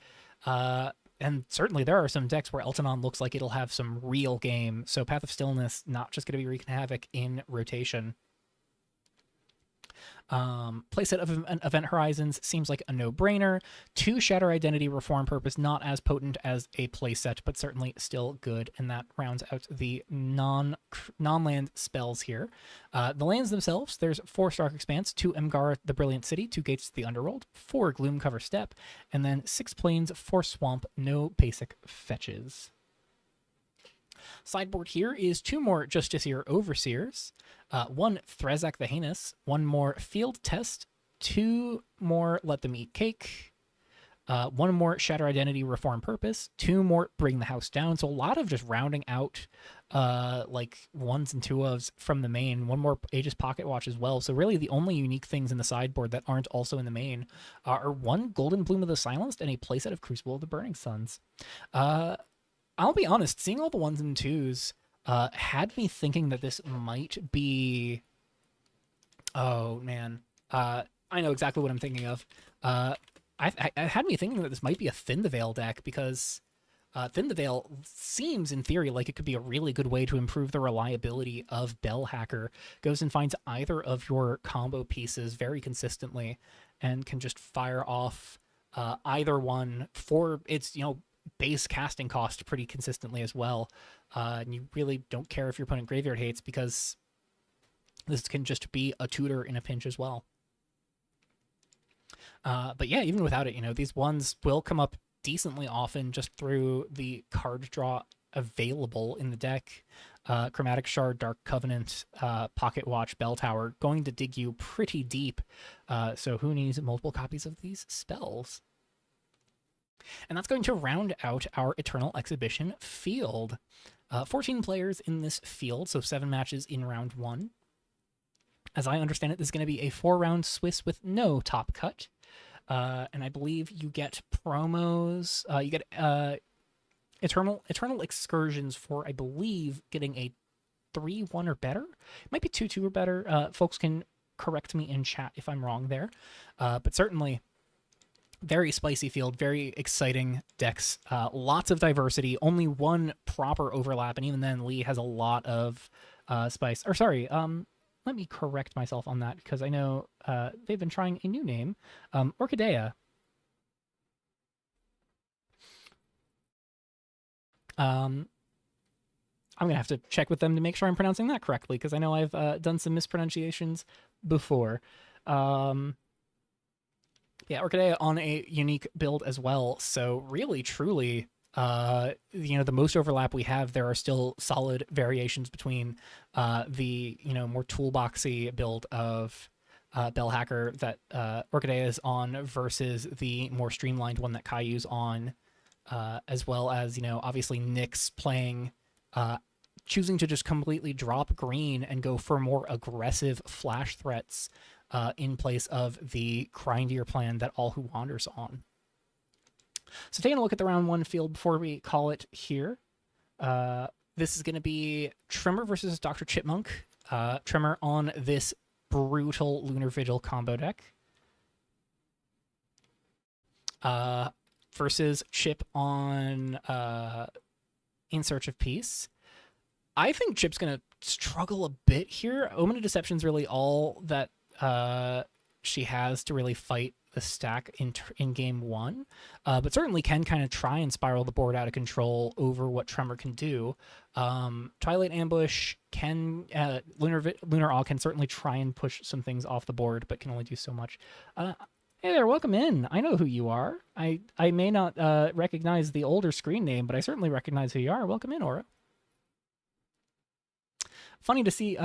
And certainly there are some decks where Eltanon looks like it'll have some real game. So Path of Stillness, not just going to be wreaking havoc in rotation. Playset of Event Horizons seems like a no-brainer. 2 Shatter Identity Reform Purpose, not as potent as a playset, but certainly still good, and that rounds out the non-land spells here. The lands themselves, there's 4 Stark Expanse, 2 Mgara the Brilliant City, 2 Gates to the Underworld, 4 Gloomcover Steppe, and then 6 Plains, 4 Swamp, no basic fetches. Sideboard here is 2 more Justiciar Overseers, 1 Threzak the Heinous, 1 more Field Test, 2 more Let Them Eat Cake, 1 more Shatter Identity Reform Purpose, 2 more Bring the House Down. So a lot of just rounding out like 1s and 2s from the main. 1 more Aegis Pocket Watch as well. So really the only unique things in the sideboard that aren't also in the main are 1 Golden Bloom of the Silenced and a playset of Crucible of the Burning Suns. I'll be honest, seeing all the 1s and 2s had me thinking that this might be... Oh, man. I know exactly what I'm thinking of. I had me thinking that this might be a Thin the Veil deck because Thin the Veil seems, in theory, like it could be a really good way to improve the reliability of Bell Hacker. Goes and finds either of your combo pieces very consistently and can just fire off either one for its, base casting cost pretty consistently as well. And you really don't care if your opponent graveyard hates because this can just be a tutor in a pinch as well. But yeah, even without it, these ones will come up decently often just through the card draw available in the deck. Chromatic Shard, Dark Covenant, Pocket Watch, Bell Tower, going to dig you pretty deep. So who needs multiple copies of these spells? And that's going to round out our Eternal Exhibition field. 14 players in this field, so 7 matches in round 1. As I understand it, this is going to be a 4-round Swiss with no top cut. And I believe you get promos. You get Eternal Excursions for, I believe, getting a 3-1 or better. It might be 2-2 or better. Folks can correct me in chat if I'm wrong there. But certainly, very spicy field, very exciting decks. Lots of diversity. Only one proper overlap, and even then, Lee has a lot of spice. Or sorry, let me correct myself on that, because I know they've been trying a new name. Orchidea. I'm going to have to check with them to make sure I'm pronouncing that correctly, because I know I've done some mispronunciations before. Yeah, Orchidea on a unique build as well. So really, truly, the most overlap we have, there are still solid variations between the more toolboxy build of Bell Hacker that Orchidea is on versus the more streamlined one that Caillou's on, as well as obviously Nyx playing, choosing to just completely drop green and go for more aggressive flash threats in place of the grindier plan that All Who Wander's on. So taking a look at the round 1 field before we call it here. This is going to be Tremor versus Dr. Chipmunk. Tremor on this brutal Lunar Vigil combo deck. Versus Chip on In Search of Peace. I think Chip's going to struggle a bit here. Omen of Deception's really all that she has to really fight the stack in game 1, but certainly can kind of try and spiral the board out of control over what Tremor can do. Twilight Ambush can Lunar Awe can certainly try and push some things off the board, but can only do so much. Hey there, welcome in. I know who you are. I may not recognize the older screen name, but I certainly recognize who you are. Welcome in, Aura. Funny to see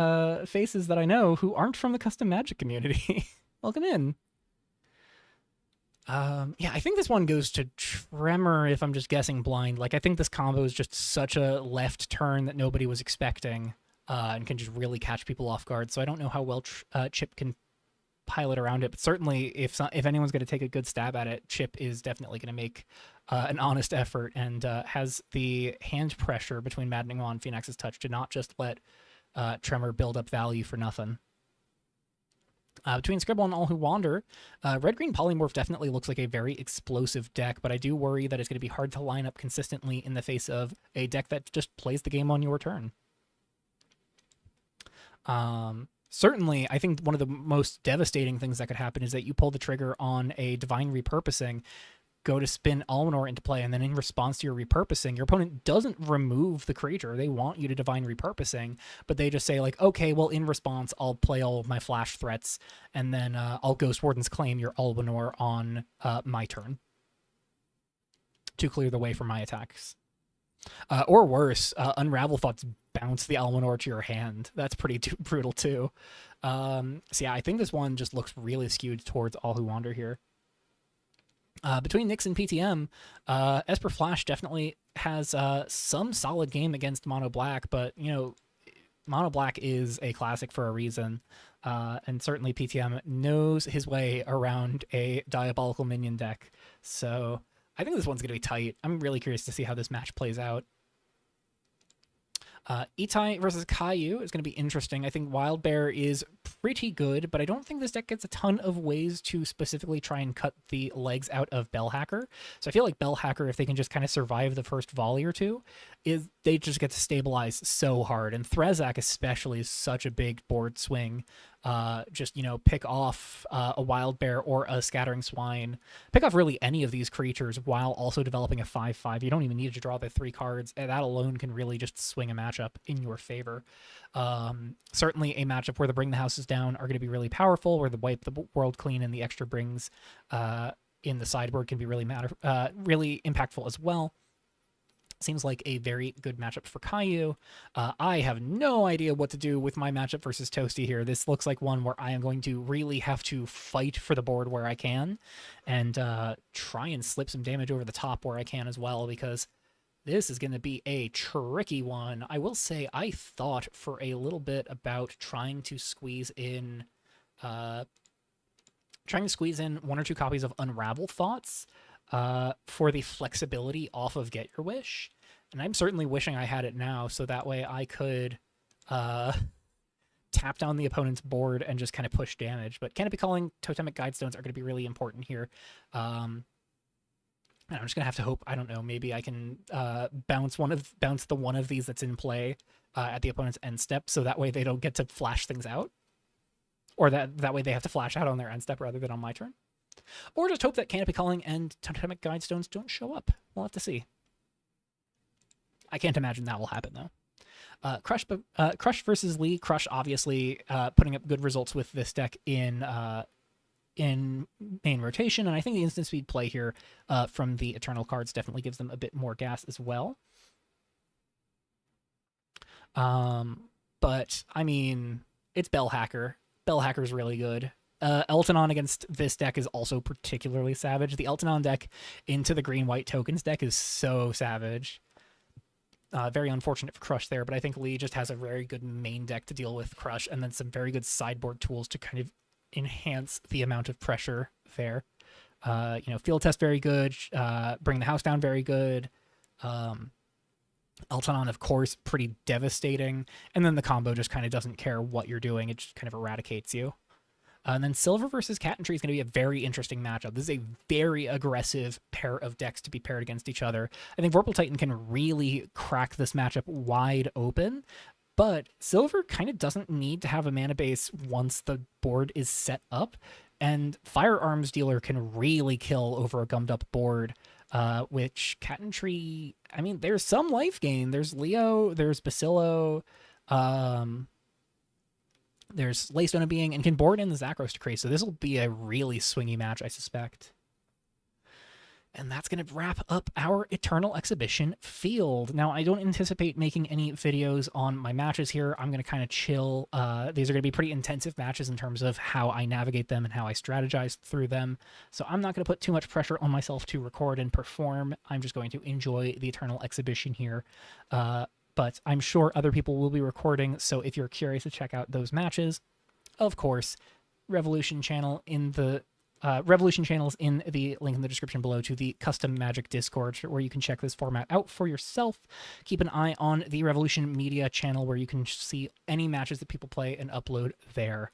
faces that I know who aren't from the custom Magic community. Welcome in. Yeah, I think this one goes to Tremor if I'm just guessing blind. Like, I think this combo is just such a left turn that nobody was expecting and can just really catch people off guard. So I don't know how well Chip can pilot around it. But certainly, if anyone's going to take a good stab at it, Chip is definitely going to make an honest effort and has the hand pressure between Maddening Awe and Phoenix's Touch to not just let Tremor build up value for nothing. Between Scribble and All Who Wander, Red-Green Polymorph definitely looks like a very explosive deck, but I do worry that it's going to be hard to line up consistently in the face of a deck that just plays the game on your turn. Certainly, I think one of the most devastating things that could happen is that you pull the trigger on a Divine Repurposing, go to spin Almanor into play, and then in response to your repurposing, your opponent doesn't remove the creature. They want you to Divine Repurposing, but they just say, like, okay, well, in response, I'll play all of my flash threats, and then I'll Ghost Warden's Claim your Almanor on my turn to clear the way for my attacks. Or worse, Unravel Thoughts bounce the Almanor to your hand. That's pretty brutal, too. So yeah, I think this one just looks really skewed towards All Who Wander here. Between Nyx and PTM, Esper Flash definitely has some solid game against Mono Black, but, Mono Black is a classic for a reason, and certainly PTM knows his way around a Diabolical Minion deck, so I think this one's going to be tight. I'm really curious to see how this match plays out. Itai versus Caillou is going to be interesting. I think Wild Bear is pretty good, but I don't think this deck gets a ton of ways to specifically try and cut the legs out of Bellhacker. So I feel like Bellhacker, if they can just kind of survive the first volley or two, is they just get to stabilize so hard. And Threzak especially is such a big board swing. Just, pick off a Wild Bear or a Scattering Swine. Pick off really any of these creatures while also developing a 5/5. You don't even need to draw the 3 cards. That alone can really just swing a matchup in your favor. Certainly a matchup where the Bring the Houses Down are going to be really powerful, where the Wipe the World Clean and the extra brings in the sideboard can be really really impactful as well. Seems like a very good matchup for Caillou. I have no idea what to do with my matchup versus Toasty here. This looks like one where I am going to really have to fight for the board where I can and try and slip some damage over the top where I can as well, because this is going to be a tricky one. I will say I thought for a little bit about trying to squeeze in 1 or 2 copies of Unravel Thoughts for the flexibility off of Get Your Wish. And I'm certainly wishing I had it now, so that way I could tap down the opponent's board and just kind of push damage. But Canopy Calling, Totemic Guidestones are going to be really important here. And I'm just going to have to hope, I don't know, maybe I can bounce the one of these that's in play at the opponent's end step, so that way they don't get to flash things out. Or that way they have to flash out on their end step rather than on my turn. Or just hope that Canopy Calling and Totemic Guidestones don't show up. We'll have to see. I can't imagine that will happen, though. Crush versus Lee. Crush, obviously, putting up good results with this deck in main rotation, and I think the instant speed play here from the Eternal cards definitely gives them a bit more gas as well. But, I mean, it's Bellhacker. Bellhacker's really good. Eltanon against this deck is also particularly savage. The Eltanon deck into the green-white tokens deck is so savage. Very unfortunate for Crush there, but I think Lee just has a very good main deck to deal with Crush, and then some very good sideboard tools to kind of enhance the amount of pressure there. Field Test very good, Bring the House Down very good. Eltanon, of course, pretty devastating, and then the combo just kind of doesn't care what you're doing, it just kind of eradicates you. And then Silver versus Cat and Tree is going to be a very interesting matchup. This is a very aggressive pair of decks to be paired against each other. I think Vorpal Titan can really crack this matchup wide open, but Silver kind of doesn't need to have a mana base once the board is set up, and Firearms Dealer can really kill over a gummed up board, which Cat and Tree, I mean, there's some life gain. There's Leo, there's Bacillo, there's Laystone of Being, and can board in the Zakros Decree, so this will be a really swingy match, I suspect. And that's going to wrap up our Eternal Exhibition field. Now, I don't anticipate making any videos on my matches here. I'm going to kind of chill. These are going to be pretty intensive matches in terms of how I navigate them and how I strategize through them. So I'm not going to put too much pressure on myself to record and perform. I'm just going to enjoy the Eternal Exhibition here. But I'm sure other people will be recording, so if you're curious to check out those matches, of course, Revolution channel in the Revolution channels in the link in the description below to the Custom Magic Discord, where you can check this format out for yourself. Keep an eye on the Revolution Media channel, where you can see any matches that people play and upload there.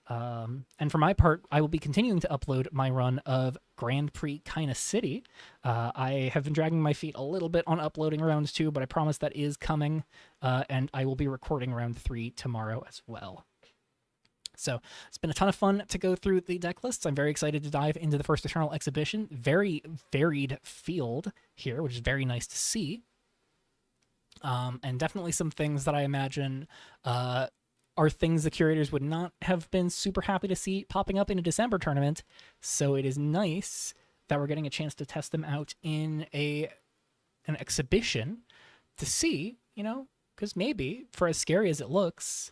And for my part, I will be continuing to upload my run of Grand Prix Kinda City. I have been dragging my feet a little bit on uploading round 2, but I promise that is coming, and I will be recording round 3 tomorrow as well. So it's been a ton of fun to go through the deck lists. I'm very excited to dive into the first Eternal Exhibition. Very varied field here, which is very nice to see. And definitely some things that I imagine are things the curators would not have been super happy to see popping up in a December tournament. So it is nice that we're getting a chance to test them out in an exhibition to see, because maybe, for as scary as it looks,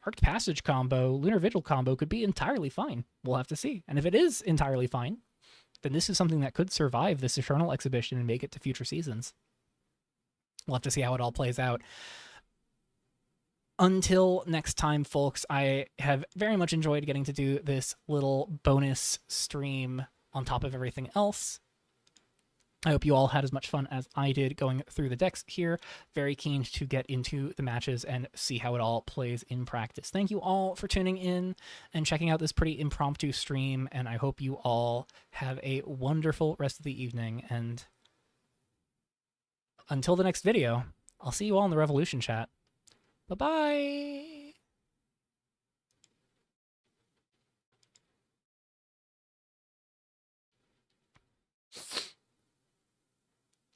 Marked Passage combo, Lunar Vigil combo could be entirely fine. We'll have to see. And if it is entirely fine, then this is something that could survive this Eternal Exhibition and make it to future seasons. We'll have to see how it all plays out. Until next time, folks, I have very much enjoyed getting to do this little bonus stream on top of everything else. I hope you all had as much fun as I did going through the decks here. Very keen to get into the matches and see how it all plays in practice. Thank you all for tuning in and checking out this pretty impromptu stream, and I hope you all have a wonderful rest of the evening. And until the next video, I'll see you all in the Revolution chat. Bye-bye!